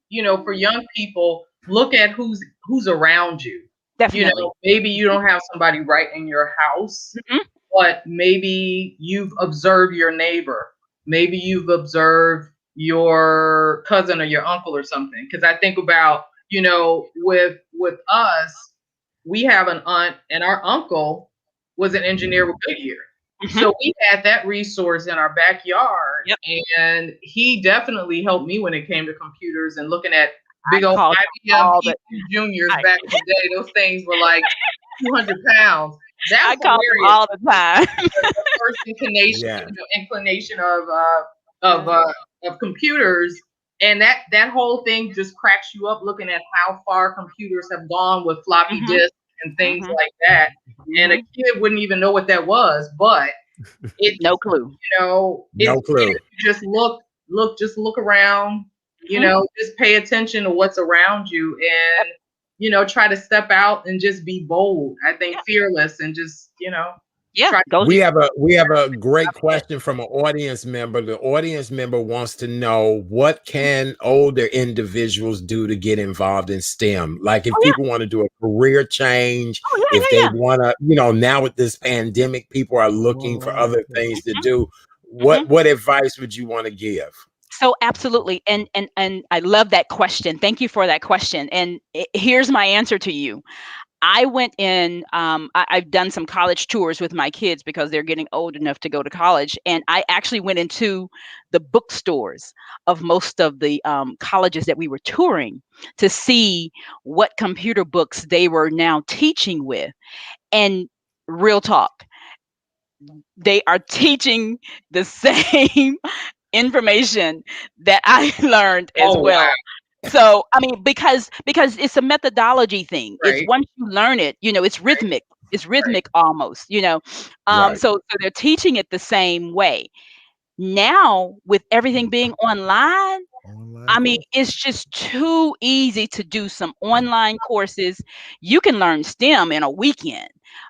for young people, look at who's around you. Definitely. Maybe you don't have somebody right in your house, but maybe you've observed your neighbor. Maybe you've observed your cousin or your uncle or something. Because I think about, with us, we have an aunt, and our uncle was an engineer with Goodyear. So we had that resource in our backyard, and he definitely helped me when it came to computers and looking at big old IBM juniors back in the day. Those things were like 200 pounds. That was hilarious. All the time. The first inclination of computers, and that whole thing just cracks you up looking at how far computers have gone with floppy disks and things like that. And a kid wouldn't even know what that was, but it's no clue. No clue. Just look around. Just pay attention to what's around you, and try to step out and just be bold. I think fearless, and just we have a great question from an audience member. The audience member wants to know, what can older individuals do to get involved in STEM? Like if people want to do a career change, if they want to, now with this pandemic, people are looking for other things to do. What advice would you want to give? So absolutely. And I love that question. Thank you for that question. And here's my answer to you. I went in, I've done some college tours with my kids because they're getting old enough to go to college. And I actually went into the bookstores of most of the colleges that we were touring to see what computer books they were now teaching with. And real talk, they are teaching the same information that I learned as well. Wow. So, I mean, because it's a methodology thing. Right. It's once you learn it, it's rhythmic. It's rhythmic almost, so they're teaching it the same way. Now, with everything being online, I mean, it's just too easy to do some online courses. You can learn STEM in a weekend.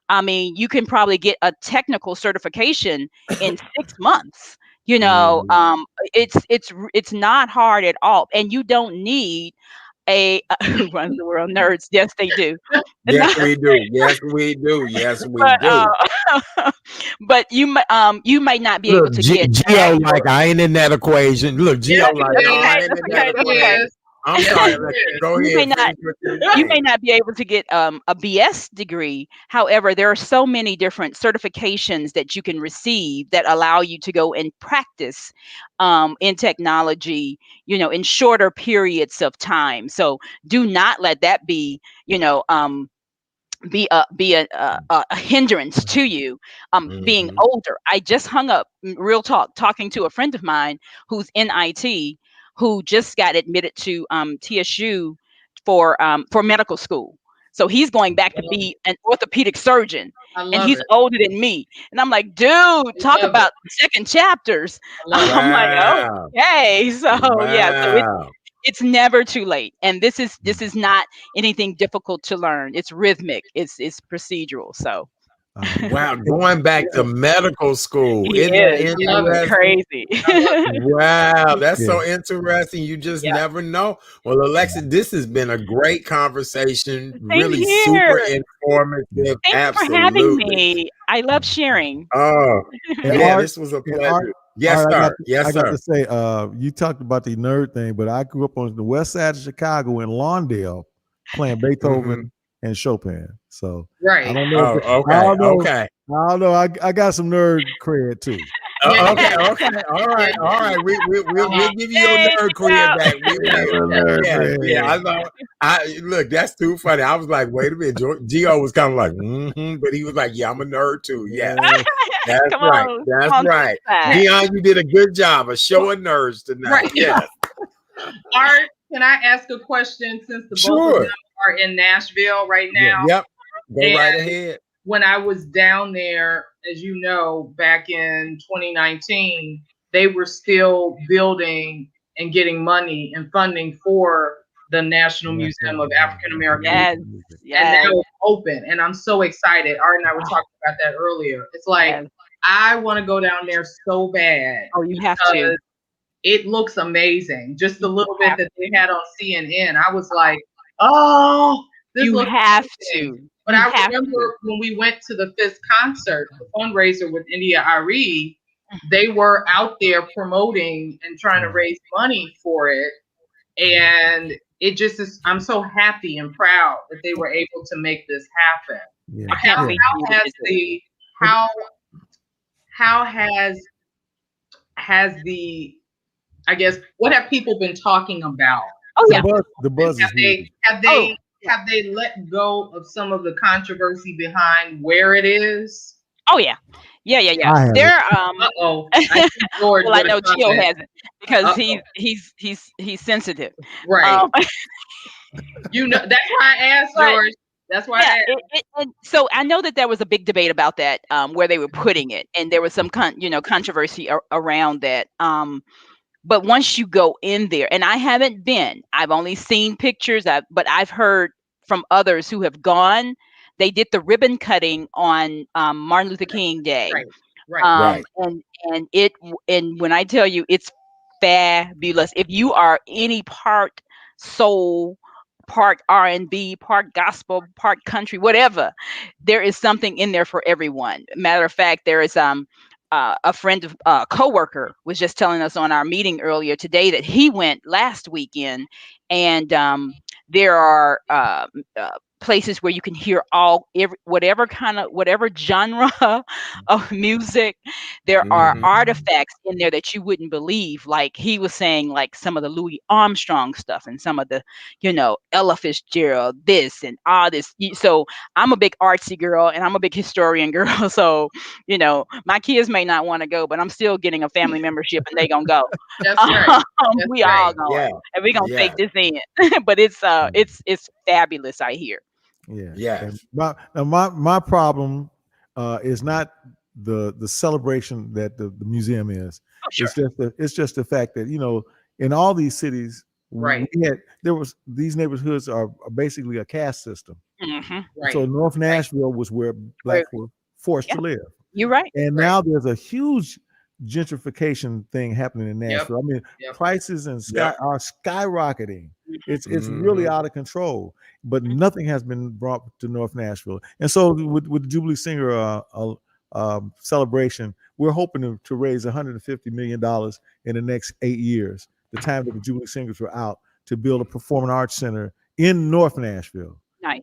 I mean, you can probably get a technical certification in 6 months. It's not hard at all, and you don't need who runs the world nerds. Yes, they do. Yes, we do. Yes, we do. Yes, we do. But you might not be able to get Geo. Like I ain't in that equation. Look, Geo. I ain't in that equation. I'm sorry. Go ahead. You may not be able to get a BS degree. However, there are so many different certifications that you can receive that allow you to go and practice in technology, in shorter periods of time. So do not let that be, be a hindrance to you being older. I just hung up, real talk, talking to a friend of mine who's in IT, who just got admitted to TSU for medical school. So he's going back to be an orthopedic surgeon, and he's older than me. And I'm like, dude, talk about second chapters. I'm like, okay, so so it's never too late, and this is not anything difficult to learn. It's rhythmic. It's procedural. So. Wow, going back to medical school. Isn't that interesting? Crazy. Wow, that's so interesting. You just never know. Well, Alexis, this has been a great conversation. Really super informative. Thanks for having me. I love sharing. Oh, this was a pleasure. Yes, sir. I got to say, you talked about the nerd thing, but I grew up on the west side of Chicago in Lawndale playing Beethoven and Chopin. So I don't know. I don't know. I got some nerd cred too. Okay. All right. We'll give you your nerd cred back. I know. Look, that's too funny. I was like, wait a minute. Geo was kind of like, but he was like, yeah, I'm a nerd too. Yeah, that's right. That's right. Dion, you did a good job of showing nerds tonight. Right. Yeah. Art, can I ask a question since the both of them are in Nashville right now? Yep. Go right ahead. When I was down there, as you know, back in 2019, they were still building and getting money and funding for the National Museum of African American. Yes. And that was open. And I'm so excited. Art and I were talking about that earlier. It's like, I want to go down there so bad. Oh, you have to. It looks amazing. Just the little bit that they had on CNN. I was like, oh, looks have amazing. to. But I remember when we went to the Fisk concert, the fundraiser with India Ari, they were out there promoting and trying to raise money for it. And it just is, I'm so happy and proud that they were able to make this happen. I can't wait. How has the, I guess, what have people been talking about? Oh yeah, the buzz is huge. Have they let go of some of the controversy behind where it is? Oh yeah. They're well, I know Geo hasn't because he's sensitive. Right. You know, that's why I asked George. That's why I asked. So I know that there was a big debate about that, where they were putting it, and there was some controversy around that. But once you go in there, and I haven't been, I've only seen pictures, but I've heard from others who have gone. They did the ribbon cutting on Martin Luther King Day. Right. And when I tell you, it's fabulous. If you are any part soul, part R&B, part gospel, part country, whatever, there is something in there for everyone. Matter of fact, there is a friend of coworker was just telling us on our meeting earlier today that he went last weekend, and there are places where you can hear whatever genre of music. There are artifacts in there that you wouldn't believe. Like he was saying, like some of the Louis Armstrong stuff and some of the, Ella Fitzgerald, this and all this. So I'm a big artsy girl and I'm a big historian girl. So, my kids may not want to go, but I'm still getting a family membership and they gonna go. That's right. We all going, and we gonna take this in. But it's fabulous, I hear. Yeah. My problem is not the celebration that the museum is. Oh, sure. It's just the fact that in all these cities, right, these neighborhoods are basically a caste system. Mm-hmm. Right. So North Nashville was where blacks were forced to live. You're right. And now there's a huge gentrification thing happening in Nashville. I mean, prices are skyrocketing. It's really out of control. But nothing has been brought to North Nashville. And so with the Jubilee Singer celebration, we're hoping to raise $150 million in the next 8 years, the time that the Jubilee Singers were out, to build a performing arts center in North Nashville. Nice.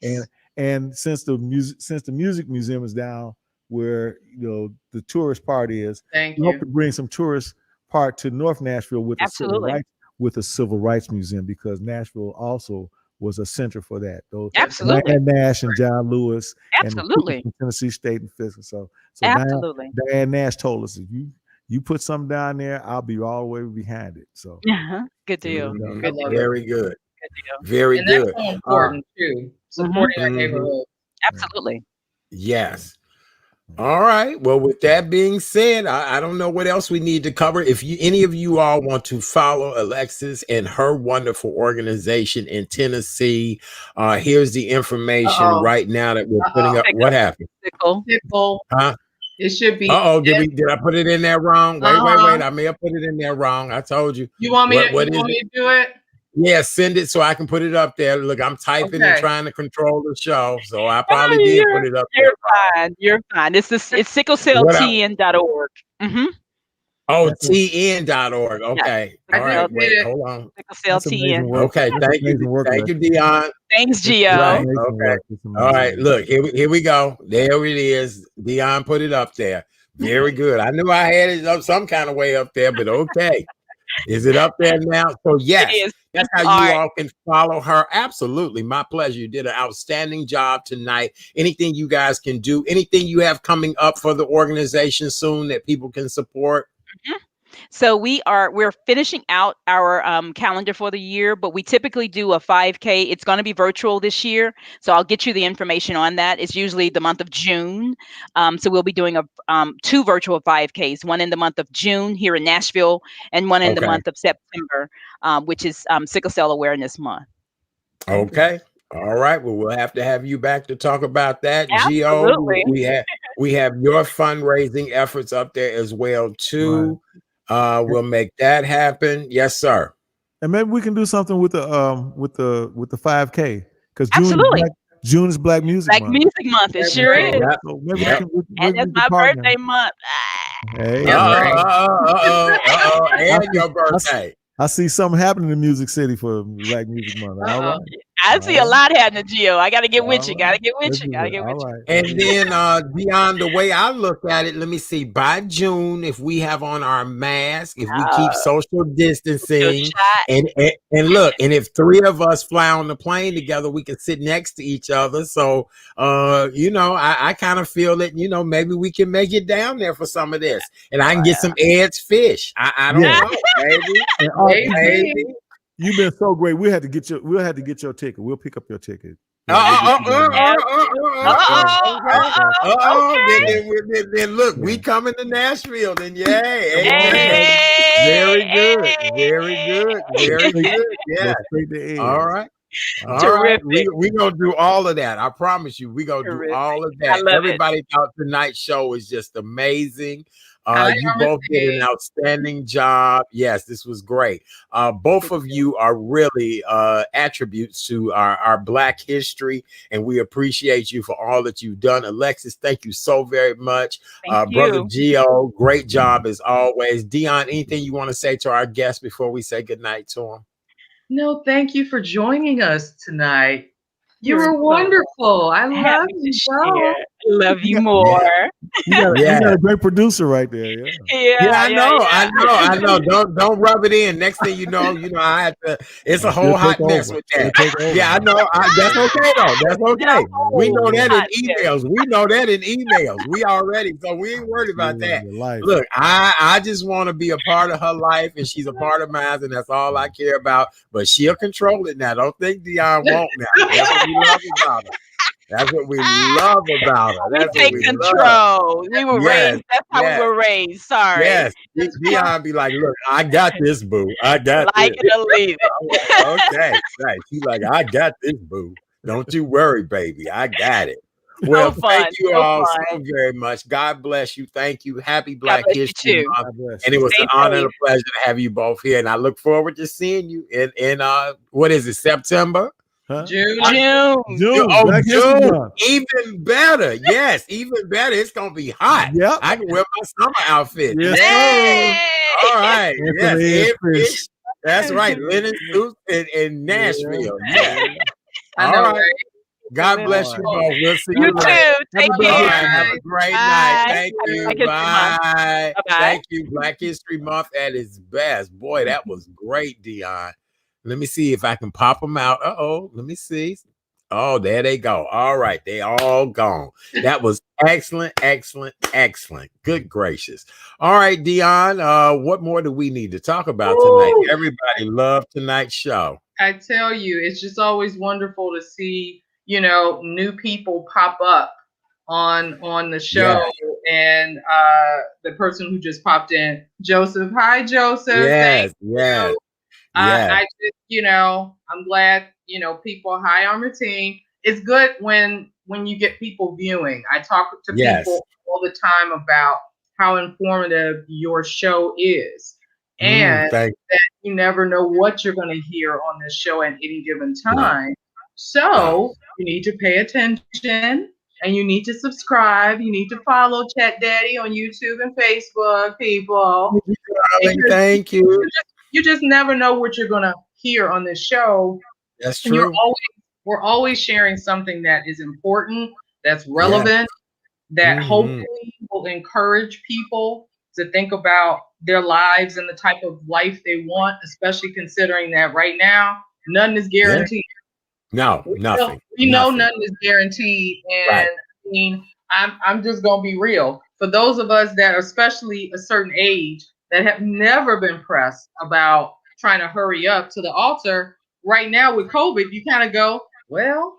And since the music museum is down where the tourist part is, we hope to bring some tourist part to North Nashville with a civil rights museum, because Nashville also was a center for that. Absolutely. Diane Nash and John Lewis. Absolutely. And Tennessee State and Fisk. So absolutely. Diane Nash told us, if you put something down there, I'll be all the way behind it. So good deal. Very good. Very good. That's so important too. Supporting our neighborhood. Absolutely. Yes. All right. Well, with that being said, I don't know what else we need to cover. If any of you all want to follow Alexis and her wonderful organization in Tennessee, here's the information right now that we're putting up. What happened? Sickle. Huh? It should be. Did I put it in there wrong? Wait. I may have put it in there wrong. I told you. You want me to do it? Yeah, send it so I can put it up there. Look, I'm typing and trying to control the show, so I probably did put it up there. You're fine. It's sicklecelltn.org. Mm-hmm. Oh, tn.org. Okay. Yeah. All right. Wait, hold on. SickleCellTN. Okay. Thank you, Dion. Thanks, Geo. Right. Okay. All right. Look, here we go. There it is. Dion put it up there. Very good. I knew I had it up some kind of way up there, but okay. Is it up there now? So yes, that's how you all can follow her. Absolutely. My pleasure. You did an outstanding job tonight. Anything you guys can do, anything you have coming up for the organization soon that people can support? Mm-hmm. So we're finishing out our calendar for the year, but we typically do a 5K. It's going to be virtual this year, so I'll get you the information on that. It's usually the month of June, so we'll be doing 2 virtual 5Ks, one in the month of June here in Nashville, and one in the month of September, which is Sickle Cell Awareness Month. Okay. All right. Well, we'll have to have you back to talk about that. Absolutely. Geo, we have your fundraising efforts up there as well too. Right. We'll make that happen. Yes, sir. And maybe we can do something with the 5K, because June is Black Music Month. Black Music Month. It sure is. So maybe and that's my birthday month. Hey. And your birthday. I see something happening in Music City for Black Music Month. All right. I see a lot happening, Geo. I got to get with you. Got to get with you. And then, beyond the way I look at it, let me see. By June, if we have on our mask, if we keep social distancing, and look, and if 3 of us fly on the plane together, we can sit next to each other. So, I kind of feel that, maybe we can make it down there for some of this, and I can get some Ed's fish. I don't know, baby. You've been so great. We'll have to get your ticket. We'll pick up your ticket. Then look, we coming to Nashville. Then very good. Yeah. All right. We're gonna do all of that. I promise you, we're gonna do all of that. Everybody thought tonight's show was just amazing. You both did an outstanding job. Yes, this was great. Both of you are really attributes to our Black history, and we appreciate you for all that you've done. Alexis, thank you so very much. Brother Geo, great job as always. Dion, anything you want to say to our guests before we say goodnight to them? No, thank you for joining us tonight. You were wonderful. I love you, bro. I love you more. You got a great producer right there. I know. Don't rub it in. Next thing you know, I have to. It's a whole hot mess with that. I know. That's okay though. That's okay. We know that in emails. We already, so we ain't worried about that. Look, I just want to be a part of her life, and she's a part of mine, and that's all I care about. But she'll control it now. Don't think Dion won't now. That's what we love about her. We take control. We were raised. That's how we were raised. Sorry. Yes. Dion be like, look, I got this, boo. I got this. It or leave it. Okay. Right. She's like, I got this, boo. Don't you worry, baby. I got it. Well, thank you all so very much. God bless you. Thank you. Happy Black History Month. And it was an honor and a pleasure to have you both here. And I look forward to seeing you in what is it, September? June. Oh, June. Even better. Yes, even better. It's gonna be hot. Yep. I can wear my summer outfit. Yes. All right. Yes. That's right. Linen suits in Nashville. Yeah. I know. Right. God bless you both. We'll see you too. Take care. Have a great night. Thank you. Bye. Thank you. Black History Month at its best. Boy, that was great, Dion. Let me see if I can pop them out. Let me see. Oh, there they go. All right. They all gone. That was excellent. Good gracious. All right, Dion, what more do we need to talk about tonight? Everybody loved tonight's show. I tell you, it's just always wonderful to see, new people pop up on the show. And the person who just popped in, Joseph. Hi, Joseph. Yes. I just, I'm glad, people high on your team. It's good when you get people viewing. I talk to people all the time about how informative your show is. And that you never know what you're going to hear on this show at any given time. So you need to pay attention and you need to subscribe. You need to follow Chat Daddy on YouTube and Facebook, people. Thank you. You just never know what you're going to hear on this show. That's true. We're always sharing something that is important, that's relevant, that hopefully will encourage people to think about their lives and the type of life they want, especially considering that right now, nothing is guaranteed. No, nothing. We know nothing is guaranteed. And I mean, I'm just going to be real. For those of us that are especially a certain age that have never been pressed about trying to hurry up to the altar, right now with COVID, you kind of go, well,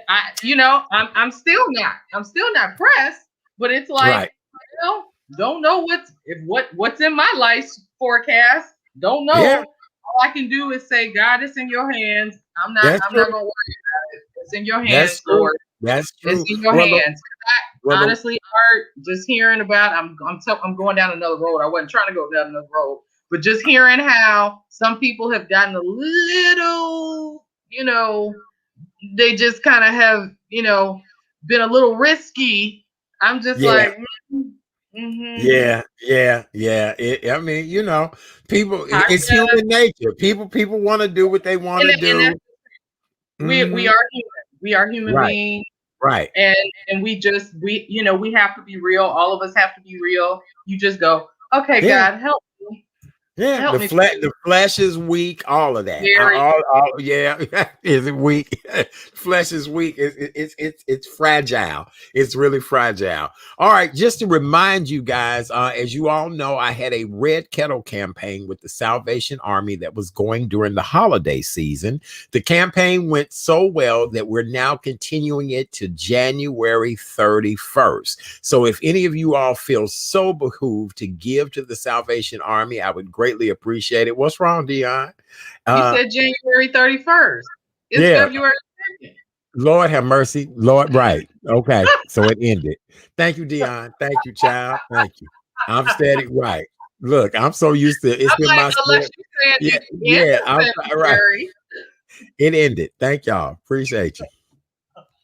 I'm still not pressed, but it's like, don't know what's in my life forecast. Don't know. Yeah. All I can do is say, God, it's in your hands. I'm not going to worry about it. It's in your hands, Lord. That's true. It's in your hands. Honestly, Art, just hearing about, I'm going down another road. I wasn't trying to go down another road, but just hearing how some people have gotten a little they just kind of have, been a little risky. I'm just like, yeah. I mean, people, it's human nature. People want to do what they want to do. We are human. We are human beings. Right. And we have to be real. All of us have to be real. You just go, okay, God, help me. Yeah, help the me. flesh is weak. All of that. Is it weak? Flesh is weak. It's fragile. It's really fragile. All right, just to remind you guys, as you all know, I had a red kettle campaign with the Salvation Army that was going during the holiday season. The campaign went so well that we're now continuing it to January 31st. So if any of you all feel so behooved to give to the Salvation Army, I would greatly appreciate it. What's wrong, Dion? You said January 31st. It's February 2nd. Lord have mercy. Lord, right. Okay. So it ended. Thank you, Dion. Thank you, child. Thank you. I'm steady. Right. Look, I'm so used to it. It's been my I'm right. It ended. Thank y'all. Appreciate you.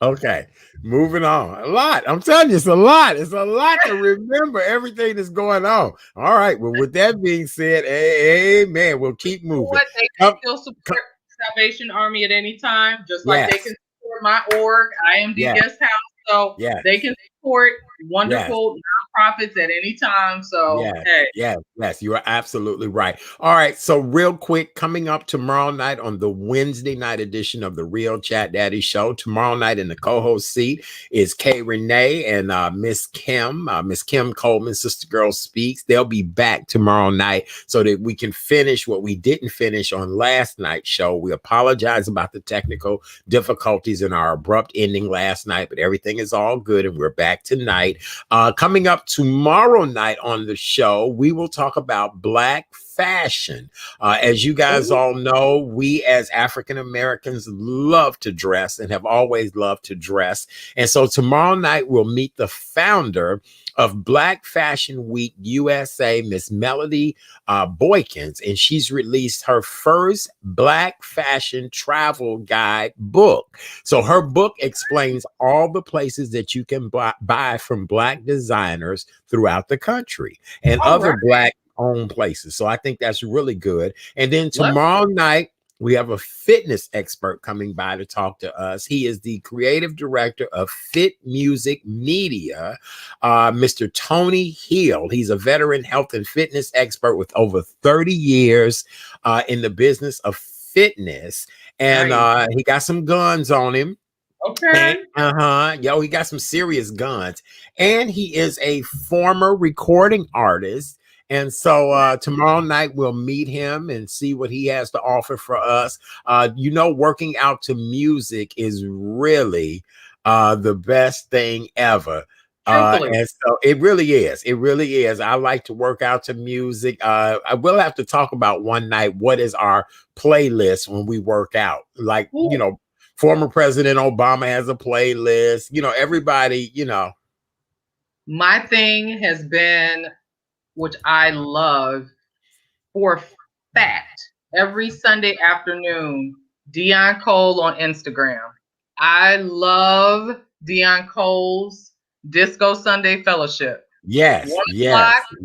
Okay, moving on. A lot. I'm telling you, it's a lot. It's a lot to remember everything that's going on. All right. Well, with that being said, amen. We'll keep moving. What, they can still support Salvation Army at any time, just like they can support my org, IMD Guest House. So they can support wonderful nonprofits at any time. So yes, you are absolutely right. All right, so real quick, coming up tomorrow night on the Wednesday night edition of the Real Chat Daddy Show. Tomorrow night in the co-host seat is Kay Renee and Miss Kim Coleman, Sister Girl Speaks. They'll be back tomorrow night so that we can finish what we didn't finish on last night's show. We apologize about the technical difficulties and our abrupt ending last night, but everything is all good and we're back tonight. Coming up tomorrow night on the show, we will talk about Black fashion. As you guys all know, we as African Americans love to dress and have always loved to dress. And so tomorrow night we'll meet the founder of Black Fashion Week USA, Miss Melody Boykins, and she's released her first Black fashion travel guide book. So her book explains all the places that you can buy from Black designers throughout the country and other Black owned places. So I think that's really good. And then tomorrow night, we have a fitness expert coming by to talk to us. He is the creative director of Fit Music Media, Mr. Tony Hill. He's a veteran health and fitness expert with over 30 years in the business of fitness. And he got some guns on him. Okay. He got some serious guns. And he is a former recording artist. And so tomorrow night we'll meet him and see what he has to offer for us. Working out to music is really the best thing ever. And so it really is. It really is. I like to work out to music. I will have to talk about one night what is our playlist when we work out. Like, former President Obama has a playlist. Everybody, My thing has been, which I love for a fact, every Sunday afternoon, Dion Cole on Instagram. I love Dion Cole's Disco Sunday Fellowship. Yes.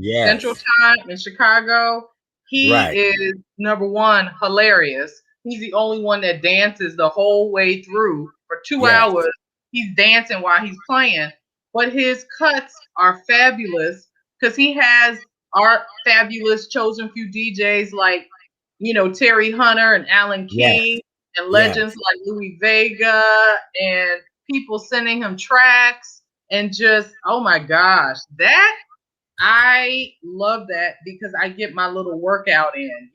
Central Time in Chicago. He is number one, hilarious. He's the only one that dances the whole way through for 2 hours. He's dancing while he's playing, but his cuts are fabulous because he has our fabulous chosen few DJs like, Terry Hunter and Alan King and legends like Louis Vega and people sending him tracks and just, oh my gosh, I love that because I get my little workout in,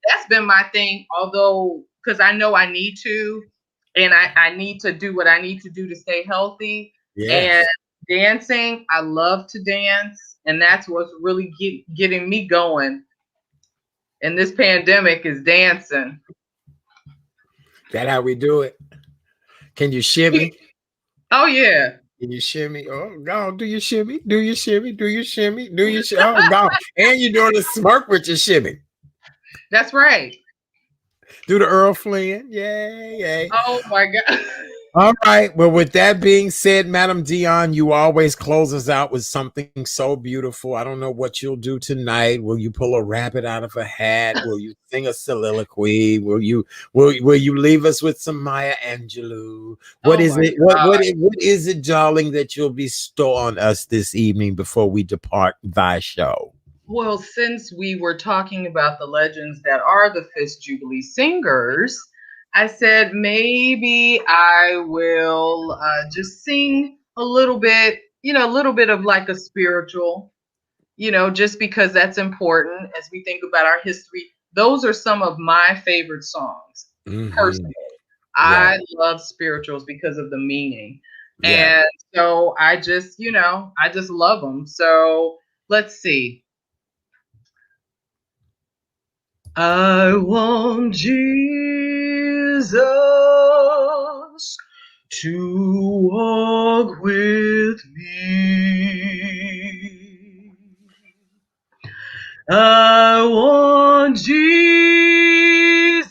that's been my thing, although, because I know I need to, and I need to do what I need to do to stay healthy. And dancing, I love to dance, and that's what's really getting me going. And this pandemic is dancing. That how we do it? Can you shimmy? Oh yeah. Can you shimmy? Oh, go do your shimmy. Do your shimmy. Do your shimmy. Do your shimmy. Oh, go. And you're doing a smirk with your shimmy. That's right. Do the Earl Flynn. Yay, yay. Oh my God. All right. Well, with that being said, Madam Dion, you always close us out with something so beautiful. I don't know what you'll do tonight. Will you pull a rabbit out of a hat? Will you sing a soliloquy? Will you leave us with some Maya Angelou? What is it? What is it, darling, that you'll bestow on us this evening before we depart thy show? Well, since we were talking about the legends that are the Fisk Jubilee singers, I said maybe I will just sing a little bit, a little bit of like a spiritual, just because that's important as we think about our history. Those are some of my favorite songs, personally. I love spirituals because of the meaning. Yeah. And so I just love them. So let's see. I want Jesus to walk with me. I want Jesus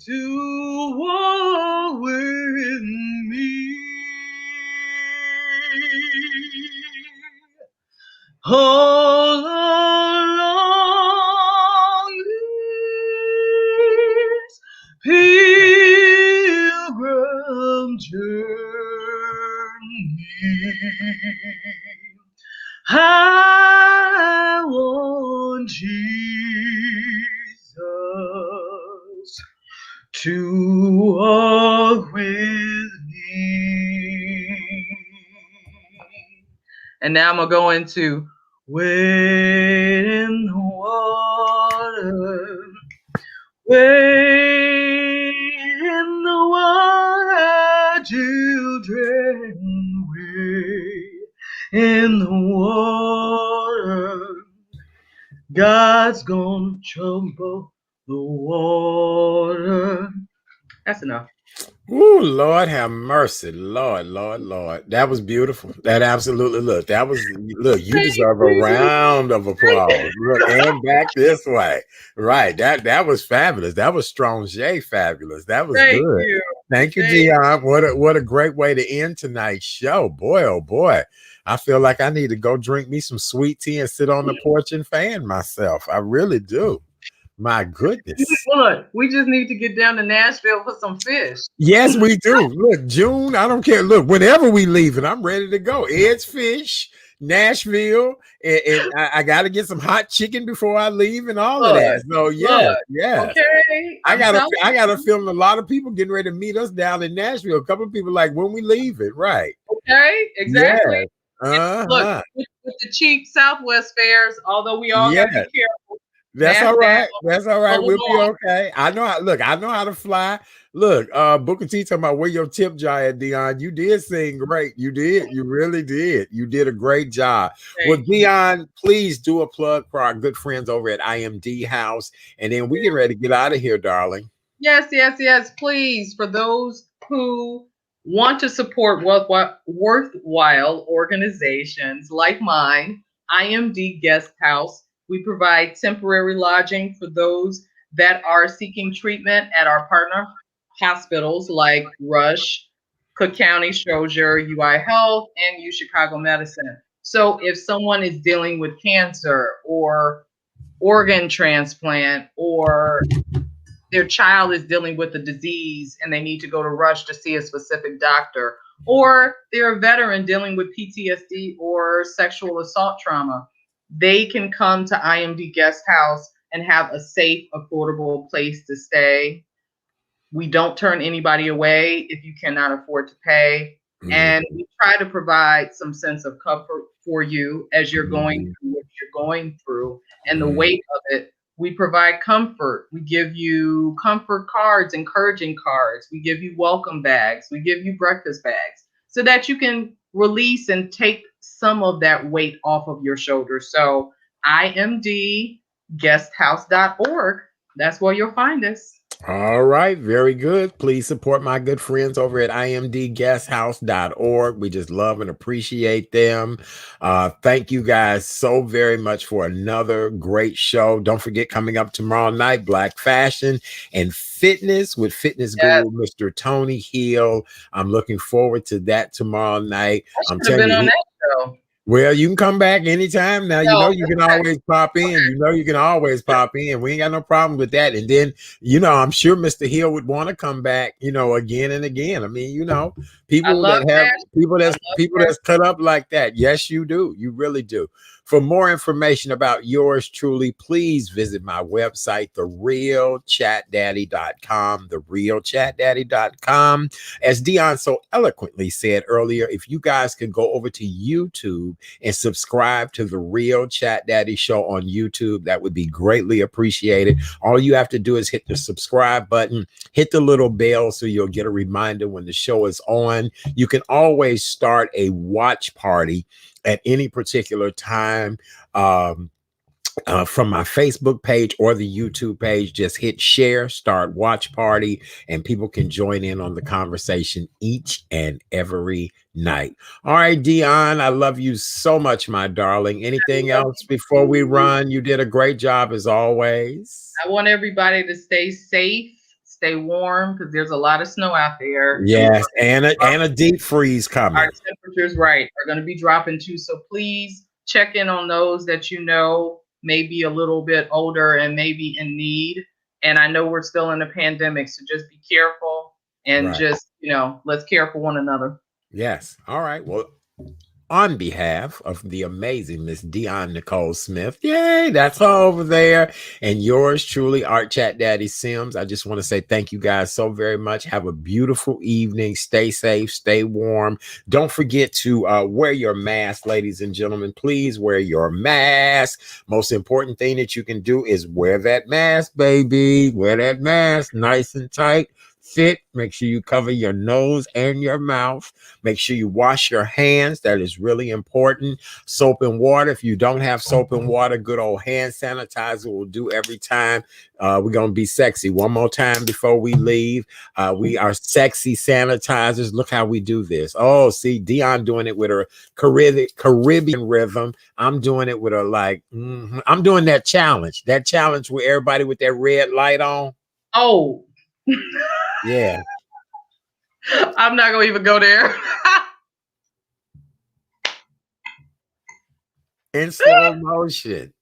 to walk with me. All along this pilgrim journey, I want Jesus to walk with me. And now I'm going to go into wait in the water, wait in the water, children, wait in the water. God's gonna trouble the water. That's enough. Ooh, Lord have mercy. Lord. That was beautiful. That absolutely, look, you deserve a round of applause. Look, and back this way. Right. That was fabulous. That was strong J fabulous. That was good. Thank you, Dion. What a great way to end tonight's show. Boy, oh boy. I feel like I need to go drink me some sweet tea and sit on the porch and fan myself. I really do. My goodness. Look, we just need to get down to Nashville for some fish. Yes, we do. Look, June, I don't care. Look, whenever we leave it, I'm ready to go. Ed's Fish, Nashville, and I got to get some hot chicken before I leave and all of that. So yeah. Okay. I got a feeling a lot of people getting ready to meet us down in Nashville. A couple of people like when we leave it, right? Okay, exactly. Yeah. Look, with the cheap Southwest fares, although we all got to be careful. That's all right. That's all right. We'll be okay. I know how to fly. Look, Booker T talking about where your tip jar at, Dion. You did sing great. You did. You really did. You did a great job. Well, Dion, please do a plug for our good friends over at IMD House. And then we get ready to get out of here, darling. Yes. Please, for those who want to support worthwhile organizations like mine, IMD Guest House. We provide temporary lodging for those that are seeking treatment at our partner hospitals like Rush, Cook County, Stroger, UI Health, and U Chicago Medicine. So if someone is dealing with cancer or organ transplant, or their child is dealing with a disease and they need to go to Rush to see a specific doctor, or they're a veteran dealing with PTSD or sexual assault trauma, they can come to IMD Guest House and have a safe, affordable place to stay. We don't turn anybody away if you cannot afford to pay. And we try to provide some sense of comfort for you as you're going through what you're going through and the weight of it. We provide comfort. We give you comfort cards, encouraging cards. We give you welcome bags. We give you breakfast bags so that you can release and take some of that weight off of your shoulders. So IMDguesthouse.org. That's where you'll find us. All right, very good. Please support my good friends over at imdguesthouse.org. We just love and appreciate them. Thank you guys so very much for another great show. Don't forget, coming up tomorrow night, Black Fashion and Fitness with fitness guru Mr. Tony Hill. I'm looking forward to that tomorrow night. I'm telling you, well, you can come back anytime now. You know, you can always pop in. You know, you can always pop in. We ain't got no problem with that. And then, you know, I'm sure Mr. Hill would want to come back, you know, again and again. I mean, you know, people that's cut up like that. Yes, you do. You really do. For more information about yours truly, please visit my website, therealchatdaddy.com, therealchatdaddy.com. As Dion so eloquently said earlier, if you guys could go over to YouTube and subscribe to The Real Chat Daddy Show on YouTube, that would be greatly appreciated. All you have to do is hit the subscribe button, hit the little bell so you'll get a reminder when the show is on. You can always start a watch party at any particular time from my Facebook page or the YouTube page. Just hit share, start watch party, and people can join in on the conversation each and every night. All right, Dion, I love you so much, my darling. Anything else before we run? You did a great job as always. I want everybody to stay safe, stay warm, because there's a lot of snow out there. Yes, and a deep freeze coming. Our temperatures, are going to be dropping too. So please check in on those that you know may be a little bit older and maybe in need. And I know we're still in a pandemic, so just be careful and just, you know, let's care for one another. Yes. All right. Well, on behalf of the amazing Miss Dion Nicole Smith, yay, that's her over there, and yours truly, Art Chat Daddy Sims, I just want to say thank you guys so very much. Have a beautiful evening. Stay safe, stay warm. Don't forget to wear your mask, ladies and gentlemen. Please wear your mask. Most important thing that you can do is wear that mask, baby. Wear that mask nice and tight. Fit. Make sure you cover your nose and your mouth. Make sure you wash your hands. That is really important. Soap and water. If you don't have soap and water, good old hand sanitizer will do every time. We're going to be sexy one more time before we leave. We are sexy sanitizers. Look how we do this. Oh, see, Dion doing it with her Caribbean rhythm. I'm doing it with her like, I'm doing that challenge where everybody with that red light on. Oh, yeah. I'm not gonna even go there. In slow motion.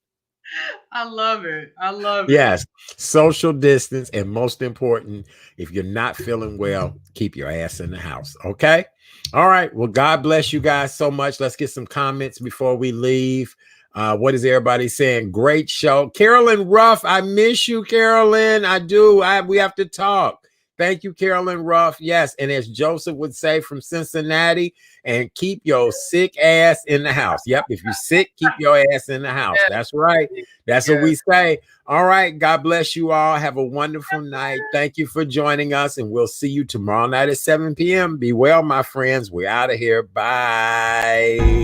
I love it. I love it. Yes. Social distance. And most important, if you're not feeling well, keep your ass in the house. Okay. All right. Well, God bless you guys so much. Let's get some comments before we leave. What is everybody saying? Great show. Carolyn Ruff, I miss you, Carolyn. I do. We have to talk. Thank you, Carolyn Ruff. Yes. And as Joseph would say from Cincinnati, and keep your sick ass in the house. Yep. If you're sick, keep your ass in the house. That's right. That's what we say. All right. God bless you all. Have a wonderful night. Thank you for joining us. And we'll see you tomorrow night at 7 p.m. Be well, my friends. We're out of here. Bye.